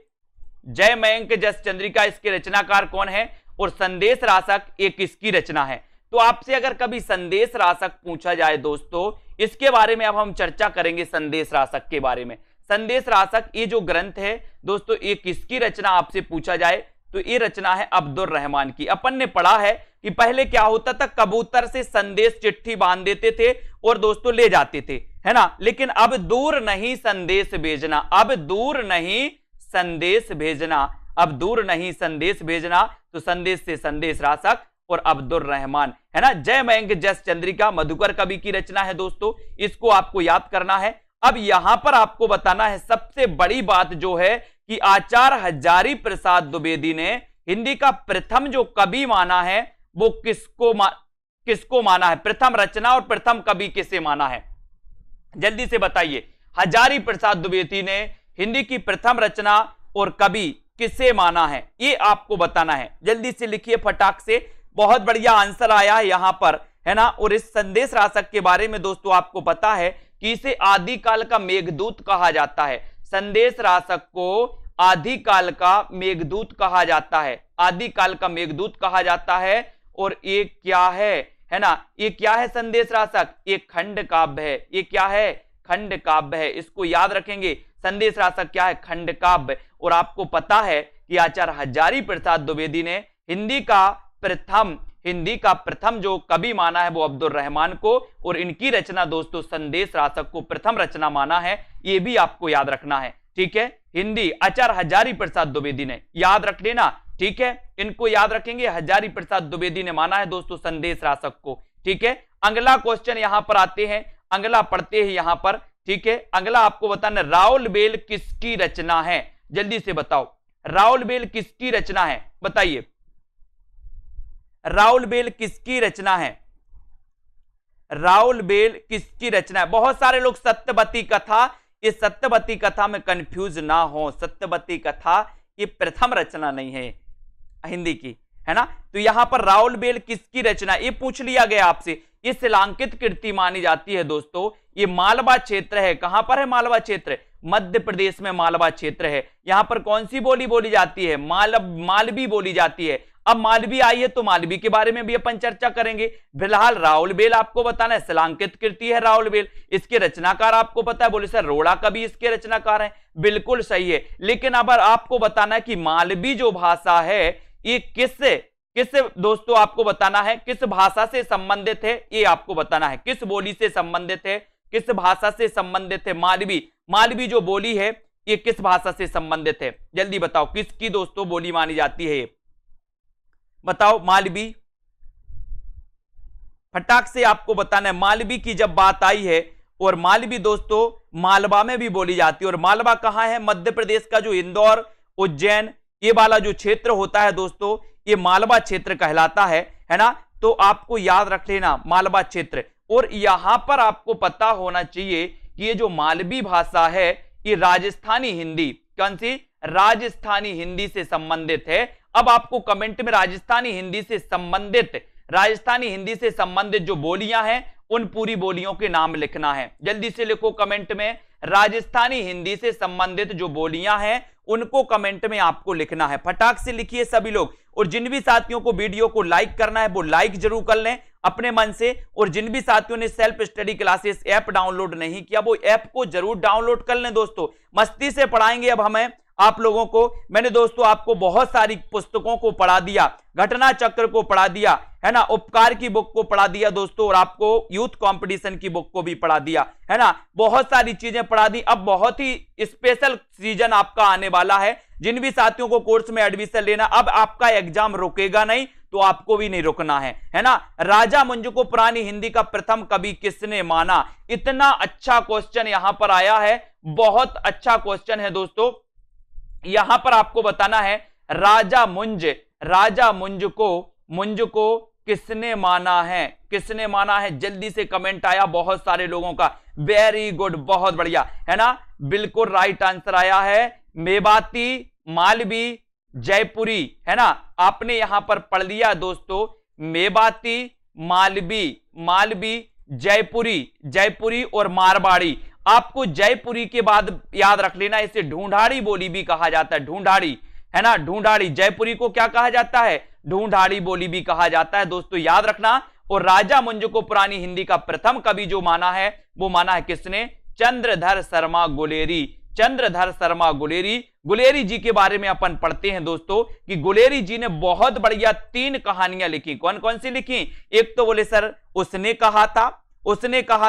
जय मयंक जस चंद्रिका इसके रचनाकार कौन है। और संदेश रासक ये किसकी रचना है। तो आपसे अगर कभी संदेश रासक पूछा जाए दोस्तों, इसके बारे में अब हम चर्चा करेंगे। संदेश रासक के बारे में, संदेश रासक ये जो ग्रंथ है दोस्तों, ये किसकी रचना आपसे पूछा जाए तो ये रचना है अब्दुल रहमान की। अपन ने पढ़ा है कि पहले क्या होता था, कबूतर से संदेश चिट्ठी बांध देते थे और दोस्तों ले जाते थे, है ना। लेकिन अब दूर नहीं संदेश भेजना, अब दूर नहीं संदेश भेजना, अब दूर नहीं संदेश भेजना। तो संदेश से संदेश रासक और अब्दुल रहमान, है ना। जय मयंक जस चंद्रिका मधुकर कवि की रचना है दोस्तों, इसको आपको याद करना है। अब यहां पर आपको बताना है सबसे बड़ी बात जो है कि आचार्य हजारी प्रसाद द्विवेदी ने हिंदी का प्रथम जो कवि माना है वो किसको माना है, प्रथम रचना और प्रथम कवि किसे माना है, जल्दी से बताइए। हजारी प्रसाद द्विवेदी ने हिंदी की प्रथम रचना और कवि किसे माना है ये आपको बताना है, जल्दी से लिखिए फटाक से। बहुत बढ़िया आंसर आया है यहां पर, है ना। और इस संदेश रासक के बारे में दोस्तों आपको पता है कि इसे आदिकाल का मेघदूत कहा जाता है। संदेश रासक को आदिकाल का मेघदूत कहा जाता है, आदिकाल का मेघदूत कहा जाता है। और ये क्या है ना, ये क्या है संदेश रासक, ये खंड काव्य है। ये क्या है, खंड काव्य है, इसको याद रखेंगे। संदेश रासक क्या है, खंड काव्य। और आपको पता है कि आचार्य हजारी प्रसाद द्विवेदी ने हिंदी का प्रथम जो कवि माना है वो अब्दुल रहमान को, और इनकी रचना दोस्तों संदेश रासक को प्रथम रचना माना है, ये भी आपको याद रखना है, ठीक है। हिंदी आचार्य हजारी प्रसाद द्विवेदी ने, याद रख लेना, ठीक है। इनको याद रखेंगे, हजारी प्रसाद द्विवेदी ने माना है दोस्तों संदेश रासक को, ठीक है। अगला क्वेश्चन यहां पर आते हैं, अगला पढ़ते हैं यहां पर, ठीक है। अगला आपको बताना, राउल बेल किसकी रचना है, जल्दी से बताओ, राउल बेल किसकी रचना है, बताइए, राउल बेल किसकी रचना है, राउल बेल किसकी रचना है। बहुत सारे लोग सत्यवती कथा, इस सत्यवती कथा में कंफ्यूज ना हो, सत्यवती कथा ये प्रथम रचना नहीं है हिंदी की, है ना। तो यहां पर राउल बेल किसकी रचना, ये पूछ लिया गया आपसे। ये शिलांकित कृति मानी जाती है दोस्तों। ये मालवा क्षेत्र है, कहां पर है मालवा क्षेत्र, मध्य प्रदेश में मालवा क्षेत्र है। यहां पर कौन सी बोली बोली जाती है, मालवी बोली जाती है। अब मालवी आई है तो मालवी के बारे में भी अपन चर्चा करेंगे। फिलहाल राउल बेल आपको बताना है, शिलांकित कृति है राउल बेल। इसके रचनाकार आपको पता है, बोले सर रोड़ा कवि इसके रचनाकार हैं, बिल्कुल सही है। लेकिन अब आपको बताना है कि मालवी जो भाषा है ये किस दोस्तों आपको बताना है, किस भाषा से संबंधित है, ये आपको बताना है, किस बोली से संबंधित है, किस भाषा से संबंधित है। मालवी जो बोली है ये किस भाषा से संबंधित है, जल्दी बताओ, किसकी दोस्तों बोली मानी जाती है, बताओ मालवी, फटाक से आपको बताना है। मालवी की जब बात आई है, और मालवी दोस्तों मालवा में भी बोली जाती है, और मालवा कहां है, मध्य प्रदेश का जो इंदौर उज्जैन ये वाला जो क्षेत्र होता है दोस्तों, ये मालवा क्षेत्र कहलाता है ना। तो आपको याद रख लेना मालवा क्षेत्र। और यहां पर आपको पता होना चाहिए कि ये जो मालवी भाषा है ये राजस्थानी हिंदी, कौन सी, राजस्थानी हिंदी से संबंधित है। अब आपको कमेंट में राजस्थानी हिंदी से संबंधित जो बोलियां हैं उन पूरी बोलियों के नाम लिखना है। जल्दी से लिखो कमेंट में, राजस्थानी हिंदी से संबंधित जो बोलियां हैं उनको कमेंट में आपको लिखना है। फटाक से लिखिए सभी लोग। और जिन भी साथियों को वीडियो को लाइक करना है वो लाइक जरूर कर लें अपने मन से। और जिन भी साथियों ने self study classes app download नहीं किया वो ऐप को जरूर डाउनलोड कर लें दोस्तों। मस्ती से पढ़ाएंगे अब हमें आप लोगों को। मैंने दोस्तों आपको बहुत सारी पुस्तकों को पढ़ा दिया, घटना चक्र को पढ़ा दिया, है ना, उपकार की बुक को पढ़ा दिया दोस्तों, और आपको यूथ कंपटीशन की बुक को भी पढ़ा दिया, है ना, बहुत सारी चीजें पढ़ा दी। अब बहुत ही स्पेशल सीजन आपका आने वाला है। जिन भी साथियों को कोर्स में एडमिशन लेना, अब आपका एग्जाम रुकेगा नहीं तो आपको भी नहीं रुकना है ना। राजा मुंज को पुरानी हिंदी का प्रथम कवि किसने माना, इतना अच्छा क्वेश्चन यहां पर आया है, बहुत अच्छा क्वेश्चन है दोस्तों। यहां पर आपको बताना है राजा मुंज को किसने माना है, जल्दी से कमेंट आया बहुत सारे लोगों का, वेरी गुड, बहुत बढ़िया, है ना, बिल्कुल राइट आंसर आया है। मेवाती, मालवी, जयपुरी, है ना, आपने यहां पर पढ़ लिया दोस्तों, मेवाती, मालवी, जयपुरी और मारवाड़ी। आपको जयपुरी के बाद याद रख लेना, इसे ढूंढाड़ी बोली भी कहा जाता है, ढूंढाड़ी, है ना, ढूंढाड़ी। जयपुरी को क्या कहा जाता है, ढूंढाड़ी बोली भी कहा जाता है दोस्तों, याद रखना। और राजा मुंज को पुरानी हिंदी का प्रथम कवि जो माना है वो माना है किसने, चंद्रधर शर्मा गुलेरी जी के बारे में अपन पढ़ते हैं दोस्तों कि गुलेरी जी ने बहुत बढ़िया 3 कहानियां लिखी। कौन कौन सी लिखी, एक तो बोले सर उसने कहा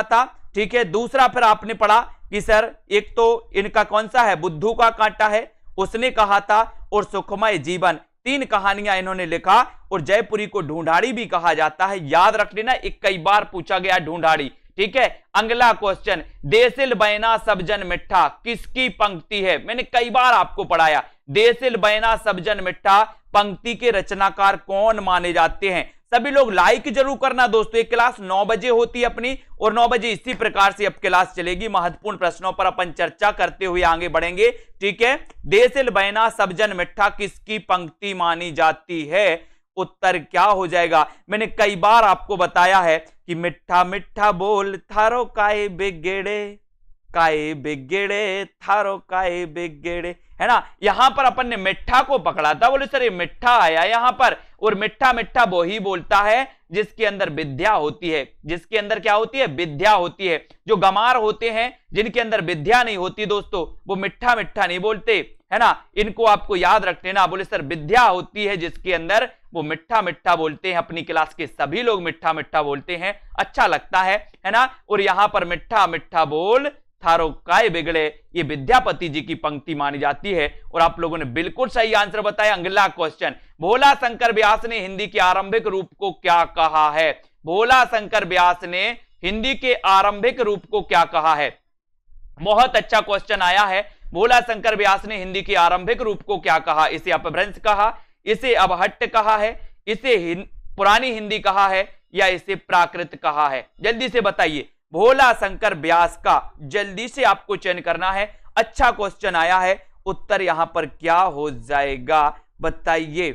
था, ठीक है। दूसरा फिर आपने पढ़ा कि सर एक तो इनका कौन सा है, बुद्धू का कांटा है, उसने कहा था, और सुखमय जीवन, 3 कहानियां इन्होंने लिखा। और जयपुरी को ढूंढाड़ी भी कहा जाता है, याद रख लेना, एक कई बार पूछा गया ढूंढाड़ी, ठीक है। अगला क्वेश्चन, देसिल बैना सब जन मिठा किसकी पंक्ति है, मैंने कई बार आपको पढ़ाया, देसिल बैना सब जन मिठा पंक्ति के रचनाकार कौन माने जाते हैं। सभी लोग लाइक जरूर करना दोस्तों। एक क्लास 9 बजे होती है अपनी, और 9 बजे इसी प्रकार से अब क्लास चलेगी। महत्वपूर्ण प्रश्नों पर अपन चर्चा करते हुए आगे बढ़ेंगे, ठीक है। देसिल बैना सब जन मिठा किसकी पंक्ति मानी जाती है, उत्तर क्या हो जाएगा। मैंने कई बार आपको बताया है कि मिठा मिठा बोल थारो काए बिगेड़े थारो काए बिगेड़े, है ना। यहां पर अपन ने मिठा को पकड़ा था, बोले सर ये मिठा आया यहां पर, और मिठा मिठा वो ही बोलता है जिसके अंदर विद्या होती है, जिसके अंदर क्या होती है, विद्या होती है। जो गमार होते हैं जिनके अंदर विद्या नहीं होती दोस्तों, वो मिठा मिठा नहीं बोलते, है ना। इनको आपको याद रख लेना, बोले सर विद्या होती है जिसके अंदर, वो मिठा मिठा बोलते हैं। अपनी क्लास के सभी लोग मिठा मिठा बोलते हैं, अच्छा लगता है ना। और यहां पर मिठा मिठा बोल थारो काय बिगड़े, ये विद्यापति जी की पंक्ति मानी जाती है। और आप लोगों ने बिल्कुल सही आंसर बताया। अगला क्वेश्चन, भोला शंकर व्यास ने हिंदी के आरंभिक रूप को क्या कहा है, भोला शंकर व्यास ने हिंदी के आरंभिक रूप को क्या कहा है? बहुत अच्छा क्वेश्चन आया है। भोला शंकर व्यास ने हिंदी के आरंभिक रूप को क्या कहा? इसे अपभ्रंश कहा, इसे अवहट्ट कहा है, इसे पुरानी हिंदी कहा है, या इसे प्राकृत कहा है? जल्दी से बताइए। भोला शंकर व्यास का जल्दी से आपको चयन करना है। अच्छा क्वेश्चन आया है, उत्तर यहां पर क्या हो जाएगा बताइए।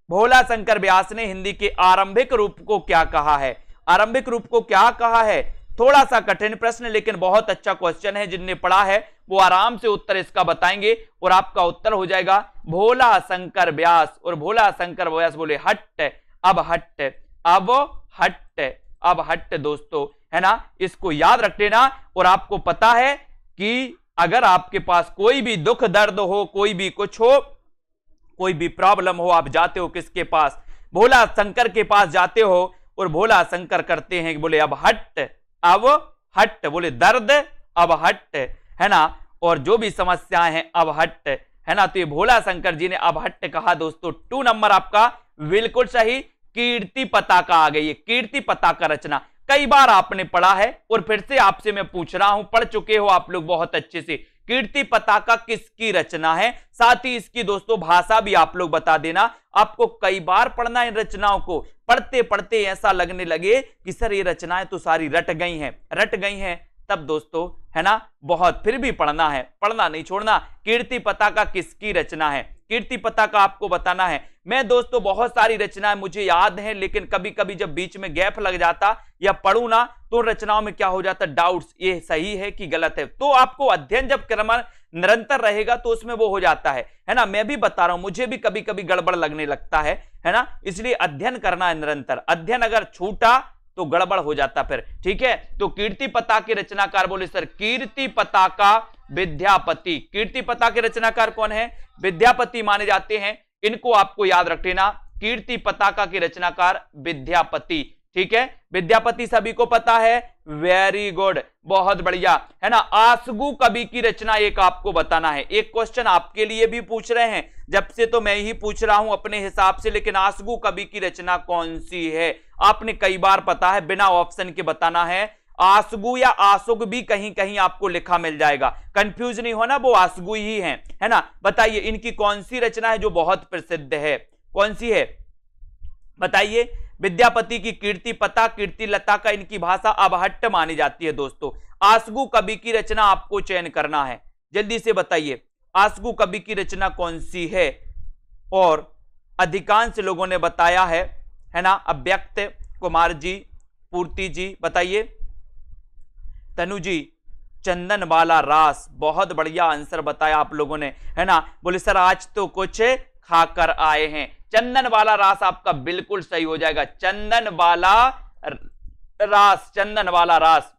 भोला शंकर व्यास ने हिंदी के आरंभिक रूप को क्या कहा है? आरंभिक रूप को क्या कहा है? थोड़ा सा कठिन प्रश्न, लेकिन बहुत अच्छा क्वेश्चन है। जिनने पढ़ा है वो आराम से उत्तर इसका बताएंगे और आपका उत्तर हो जाएगा भोला शंकर व्यास। और भोला शंकर व्यास बोले हट, अब हट, अब हट, अब हट दोस्तों, है ना। इसको याद रख लेना। और आपको पता है कि अगर आपके पास कोई भी दुख दर्द हो, कोई भी कुछ हो, कोई भी प्रॉब्लम हो, आप जाते हो किसके पास? भोला शंकर के पास जाते हो। और भोला शंकर करते हैं बोले अब हट, अब हट, बोले दर्द अब हट, है ना। और जो भी समस्याएं हैं अब हट, है ना। तो ये भोला शंकर जी ने अब हट कहा दोस्तों। 2 नंबर आपका बिल्कुल सही। कीर्ति पताका आ गई है। कीर्ति पताका रचना कई बार आपने पढ़ा है और फिर से आपसे मैं पूछ रहा हूं, पढ़ चुके हो आप लोग बहुत अच्छे से। कीर्ति पताका किसकी रचना है? साथ ही इसकी दोस्तों भाषा भी आप लोग बता देना। आपको कई बार पढ़ना इन रचनाओं को। पढ़ते पढ़ते ऐसा लगने लगे कि सर ये रचनाएं तो सारी रट गई हैं, रट गई हैं, तब दोस्तों, है ना, बहुत फिर भी पढ़ना है, पढ़ना नहीं छोड़ना। कीर्ति पताका किसकी रचना है? कीर्ति पताका आपको बताना है। मैं दोस्तों बहुत सारी रचनाएं मुझे याद हैं, लेकिन कभी कभी जब बीच में गैप लग जाता या पढ़ू ना तो रचनाओं में क्या हो जाता, डाउट्स, ये सही है कि गलत है। तो आपको अध्ययन जब क्रम निरंतर रहेगा तो उसमें वो हो जाता है ना। मैं भी बता रहा हूं, मुझे भी कभी कभी गड़बड़ लगने लगता है ना। इसलिए अध्ययन करना है निरंतर। अध्ययन अगर छूटा तो गड़बड़ हो जाता फिर, ठीक है। तो कीर्ति पताका के रचनाकार बोले सर कीर्ति पताका विद्यापति। कीर्ति पताका के रचनाकार कौन है? विद्यापति माने जाते हैं। इनको आपको याद रख लेना। कीर्ति पताका के रचनाकार विद्यापति, ठीक है। विद्यापति सभी को पता है, वेरी गुड, बहुत बढ़िया, है ना। आसगु कवि की रचना एक आपको बताना है। एक क्वेश्चन आपके लिए भी पूछ रहे हैं, जब से तो मैं ही पूछ रहा हूं अपने हिसाब से, लेकिन आसगु कवि की रचना कौन सी है? आपने कई बार पता है, बिना ऑप्शन के बताना है। आसगु या आसुग भी कहीं कहीं आपको लिखा मिल जाएगा, कंफ्यूज नहीं होना, वो आसगु ही है ना। बताइए इनकी कौन सी रचना है जो बहुत प्रसिद्ध है? कौन सी है बताइए। विद्यापति की कीर्ति पता, कीर्ति लता का इनकी भाषा अबहट्ट मानी जाती है दोस्तों। आसगु कवि की रचना आपको चयन करना है, जल्दी से बताइए आसगु कवि की रचना कौन सी है। और अधिकांश लोगों ने बताया है ना। अव्यक्त, कुमार जी, पूर्ति जी, बताइए। तनु जी, चंदन वाला रास, बहुत बढ़िया आंसर बताया आप लोगों ने, है ना। बोले सर आज तो कुछ खाकर आए हैं। चंदन वाला रास आपका बिल्कुल सही हो जाएगा। चंदन वाला रास, चंदन वाला रास,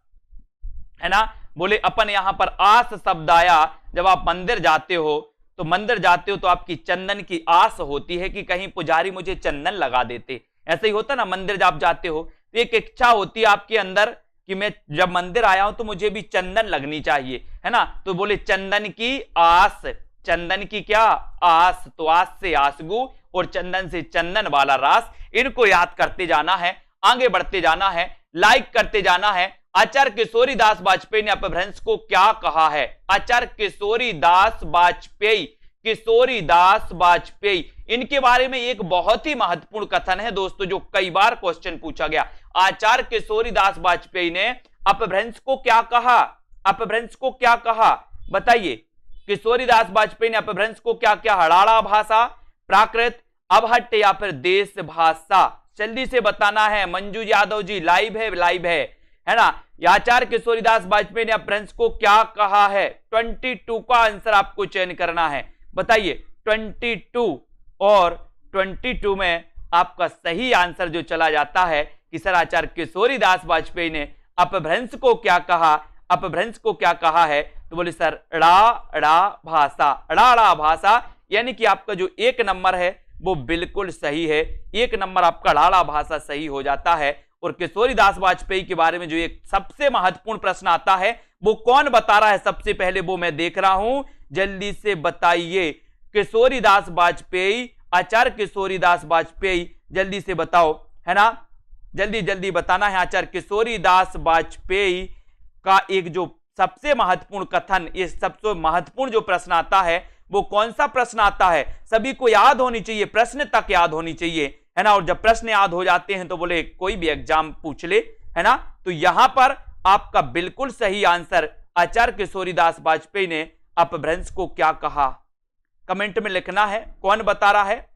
है ना। बोले अपन यहां पर आस शब्द आया, जब आप मंदिर जाते हो तो आपकी चंदन की आस होती है कि कहीं पुजारी मुझे चंदन लगा देते। ऐसे ही होता ना, मंदिर जब आप जाते हो तो एक इच्छा होती है आपके अंदर कि मैं जब मंदिर आया हूं तो मुझे भी चंदन लगनी चाहिए, है ना। तो बोले चंदन की आस, चंदन की क्या आस, तो आस से आसगु और चंदन से चंदन वाला रास। इनको याद करते जाना है, आगे बढ़ते जाना है, लाइक करते जाना है। आचार्य किशोरीदास वाजपेयी ने अपभ्रंश को क्या कहा है? आचार्य किशोरीदास वाजपेयी, किशोरीदास वाजपेयी, इनके बारे में एक बहुत ही महत्वपूर्ण कथन है दोस्तों, जो कई बार क्वेश्चन पूछा गया। आचार्य किशोरीदास वाजपेयी ने अपभ्रंश को क्या कहा? अपभ्रंश को क्या कहा बताइए। किशोरीदास वाजपेयी ने अपभ्रंश को क्या क्या? हड़ाड़ा भाषा, प्राकृत, अबहट्ट या फिर देश भाषा? जल्दी से बताना है। मंजू यादव जी लाइव है ना। आचार्य किशोरीदास वाजपेयी ने अपभ्रंश को क्या कहा है? 22 का आंसर आपको चयन करना है, बताइए 22। और 22 में आपका सही आंसर जो चला जाता है कि सर आचार्य किशोरीदास वाजपेयी ने अपभ्रंश को क्या कहा? अपभ्रंश को क्या कहा है? तो बोले सर ड़ा भाषा, ड़ा भाषा, यानी कि आपका जो 1 नंबर है वो बिल्कुल सही है। 1 नंबर आपका ड़ा भाषा सही हो जाता है। और किशोरीदास वाजपेयी के बारे में जो एक सबसे महत्वपूर्ण प्रश्न आता है वो कौन बता रहा है सबसे पहले, वो मैं देख रहा हूं, जल्दी से बताइए। किशोरीदास वाजपेयी, आचार्य किशोरीदास वाजपेयी जल्दी से बताओ, है ना, जल्दी जल्दी बताना है। आचार्य किशोरीदास वाजपेयी का एक जो सबसे महत्वपूर्ण कथन, ये सबसे महत्वपूर्ण जो प्रश्न आता है वो कौन सा प्रश्न आता है? सभी को याद होनी चाहिए, प्रश्न तक याद होनी चाहिए, है ना। और जब प्रश्न याद हो जाते हैं तो बोले कोई भी एग्जाम पूछ ले, है ना। तो यहां पर आपका बिल्कुल सही आंसर, आचार्य किशोरीदास वाजपेयी ने अपभ्रंश को क्या कहा? कमेंट में लिखना है। कौन बता रहा है,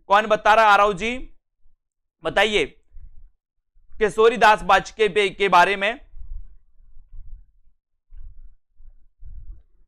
कौन बता रहा है? आरव जी बताइए किशोरीदास वाजपेयी के बारे में।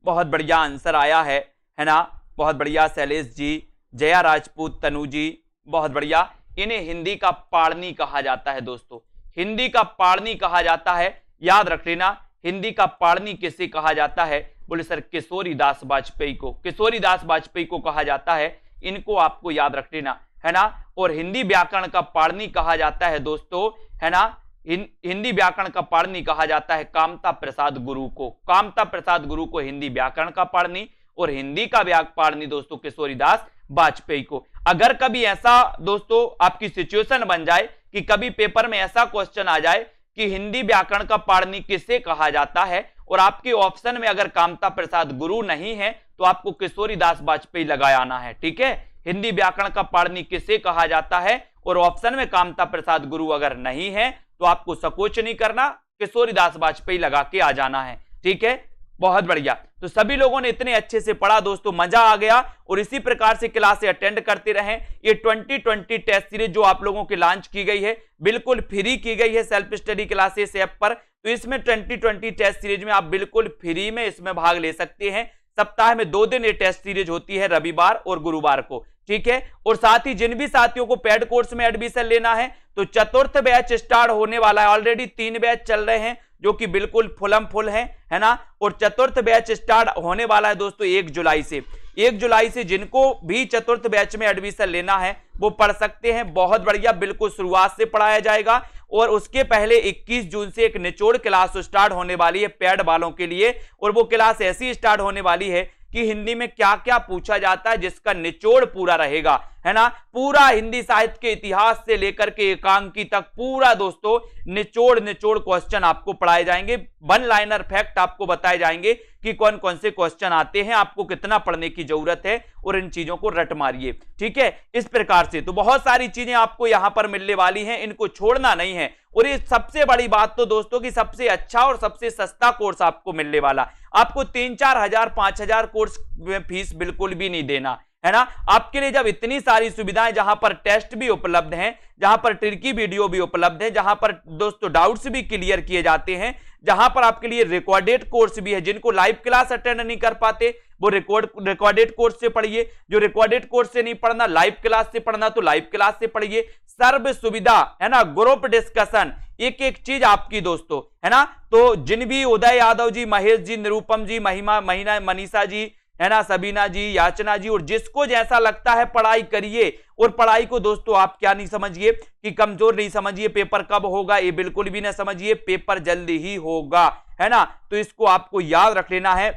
बहुत बढ़िया आंसर आया है ना, बहुत बढ़िया। शैलेश जी, जया राजपूत, तनु जी, बहुत बढ़िया। इन्हें हिंदी का पाणिनि कहा जाता है दोस्तों, हिंदी का पाणिनि कहा जाता है, याद रख लेना। हिंदी का पाणिनि किसे कहा जाता है? बोले सर किशोरीदास वाजपेयी को, किशोरीदास वाजपेयी को कहा जाता है। इनको आपको याद रख लेना, है ना। और हिंदी व्याकरण का पाणिनि कहा जाता है दोस्तों, है ना। हिंदी व्याकरण का पाणिनि कहा जाता है कामता प्रसाद गुरु को, कामता प्रसाद गुरु को हिंदी व्याकरण का पाणिनि, और हिंदी का पाणिनि दोस्तों किशोरीदास वाजपेयी को। अगर कभी ऐसा दोस्तों आपकी सिचुएशन बन जाए कि कभी पेपर में ऐसा क्वेश्चन आ जाए कि हिंदी व्याकरण का पाणिनि किसे कहा जाता है, और आपके ऑप्शन में अगर कामता प्रसाद गुरु नहीं है तो आपको किशोरीदास वाजपेयी लगाए आना है, ठीक है। हिंदी व्याकरण का पाणिनि किसे कहा जाता है और ऑप्शन में कामता प्रसाद गुरु अगर नहीं है तो आपको संकोच नहीं करना, किशोरीदास वाजपेयी लगा के आ जाना है, ठीक है। बहुत बढ़िया। तो सभी लोगों ने इतने अच्छे से पढ़ा दोस्तों, मजा आ गया। और इसी प्रकार से क्लास अटेंड करते रहें। ये 2020 टेस्ट सीरीज जो आप लोगों की लॉन्च की गई है बिल्कुल फ्री की गई है सेल्फ स्टडी क्लासेस ऐप पर। तो इसमें 2020 टेस्ट सीरीज में आप बिल्कुल फ्री में इसमें भाग ले सकते हैं। सप्ताह में 2 दिन ये टेस्ट सीरीज होती है, रविवार और गुरुवार को, ठीक है। और साथ ही जिन भी साथियों को पेड कोर्स में एडमिशन लेना है तो चतुर्थ बैच स्टार्ट होने वाला है। ऑलरेडी 3 बैच चल रहे हैं जो कि बिल्कुल फुलम फुल है ना। और चतुर्थ बैच स्टार्ट होने वाला है दोस्तों 1 जुलाई से। 1 जुलाई से जिनको भी चतुर्थ बैच में एडमिशन लेना है वो पढ़ सकते हैं। बहुत बढ़िया, बिल्कुल शुरुआत से पढ़ाया जाएगा। और उसके पहले 21 जून से एक निचोड़ क्लास स्टार्ट होने वाली है पेड वालों के लिए। और वो क्लास ऐसी स्टार्ट होने वाली है कि हिंदी में क्या क्या पूछा जाता है जिसका निचोड़ पूरा रहेगा, है ना। पूरा हिंदी साहित्य के इतिहास से लेकर के एकांकी तक पूरा दोस्तों निचोड़ क्वेश्चन आपको पढ़ाए जाएंगे। 1 लाइनर फैक्ट आपको बताए जाएंगे कि कौन कौन से क्वेश्चन आते हैं, आपको कितना पढ़ने की जरूरत है, और इन चीजों को रट मारिए, ठीक है। इस प्रकार से तो बहुत सारी चीजें आपको यहां पर मिलने वाली हैं, इनको छोड़ना नहीं है। और ये सबसे बड़ी बात तो दोस्तों कि सबसे अच्छा और सबसे सस्ता कोर्स आपको मिलने वाला। आपको 3-4 हजार 5 हजार कोर्स में फीस बिल्कुल भी नहीं देना, है ना। आपके लिए जब इतनी सारी सुविधाएं, जहां पर टेस्ट भी उपलब्ध हैं, जहां पर ट्रिकी वीडियो भी उपलब्ध है, जहां पर दोस्तों डाउट्स भी क्लियर किए जाते हैं, जहां पर आपके लिए रिकॉर्डेड कोर्स भी है। जिनको लाइव क्लास अटेंड नहीं कर पाते वो रिकॉर्डेड कोर्स से पढ़िए। जो रिकॉर्डेड कोर्स से नहीं पढ़ना, लाइव क्लास से पढ़ना तो लाइव क्लास से पढ़िए। सर्व सुविधा, है ना, ग्रुप डिस्कशन, एक एक चीज आपकी दोस्तों, है ना। तो जिन भी उदय यादव जी, महेश जी, निरूपम जी, महिमा मनीषा जी, है ना, सबीना जी, याचना जी, और जिसको जैसा लगता है पढ़ाई करिए। और पढ़ाई को दोस्तों आप क्या नहीं समझिए कि कमजोर नहीं समझिए, पेपर कब होगा ये बिल्कुल भी ना समझिए, पेपर जल्दी ही होगा, है ना। तो इसको आपको याद रख लेना है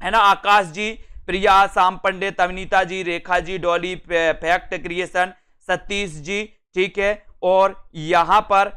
ना। आकाश जी, प्रिया, शाम पंडित, अवनीता जी, रेखा जी, डॉली, फैक्ट क्रिएशन, सतीश जी, ठीक है। और यहां पर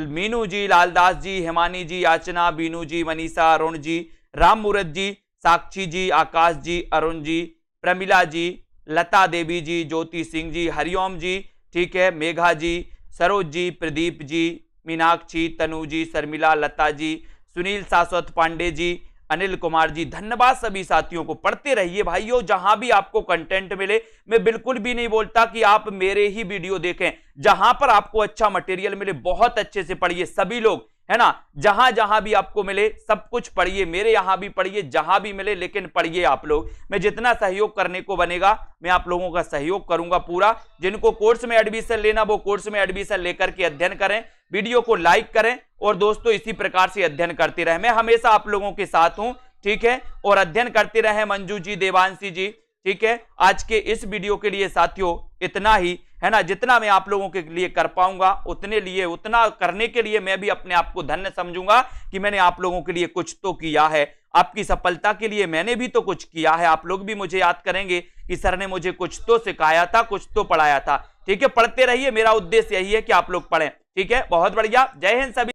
मीनू जी, लालदास जी, हेमानी जी, याचना, बीनू जी, मनीषा, अरुण जी, राम मूरत जी, साक्षी जी, आकाश जी, अरुण जी, प्रमिला जी, लता देवी जी, ज्योति सिंह जी, हरिओम जी, ठीक है, मेघा जी, सरोज जी, प्रदीप जी, मीनाक्षी, तनु जी, शर्मिला, लता जी, सुनील शाश्वत पांडे जी, अनिल कुमार जी, धन्यवाद सभी साथियों को। पढ़ते रहिए भाइयों, जहां भी आपको कंटेंट मिले। मैं बिल्कुल भी नहीं बोलता कि आप मेरे ही वीडियो देखें, जहां पर आपको अच्छा मटेरियल मिले बहुत अच्छे से पढ़िए सभी लोग, है ना। जहां जहां भी आपको मिले सब कुछ पढ़िए, मेरे यहां भी पढ़िए, जहां भी मिले, लेकिन पढ़िए आप लोग। मैं जितना सहयोग करने को बनेगा मैं आप लोगों का सहयोग करूंगा पूरा। जिनको कोर्स में एडमिशन लेना वो कोर्स में एडमिशन लेकर के अध्ययन करें, वीडियो को लाइक करें, और दोस्तों इसी प्रकार से अध्ययन करते रहे। मैं हमेशा आप लोगों के साथ हूं, ठीक है। और अध्ययन करते रहे मंजू जी, देवांशी जी, ठीक है। आज के इस वीडियो के लिए साथियों इतना ही, है ना। जितना मैं आप लोगों के लिए कर पाऊंगा उतना करने के लिए मैं भी अपने आप को धन्य समझूंगा कि मैंने आप लोगों के लिए कुछ तो किया है। आपकी सफलता के लिए मैंने भी तो कुछ किया है। आप लोग भी मुझे याद करेंगे कि सर ने मुझे कुछ तो सिखाया था, कुछ तो पढ़ाया था। ठीक है, पढ़ते रहिए, मेरा उद्देश्य यही है कि आप लोग पढ़ें। ठीक है, बहुत बढ़िया, जय हिंद सभी।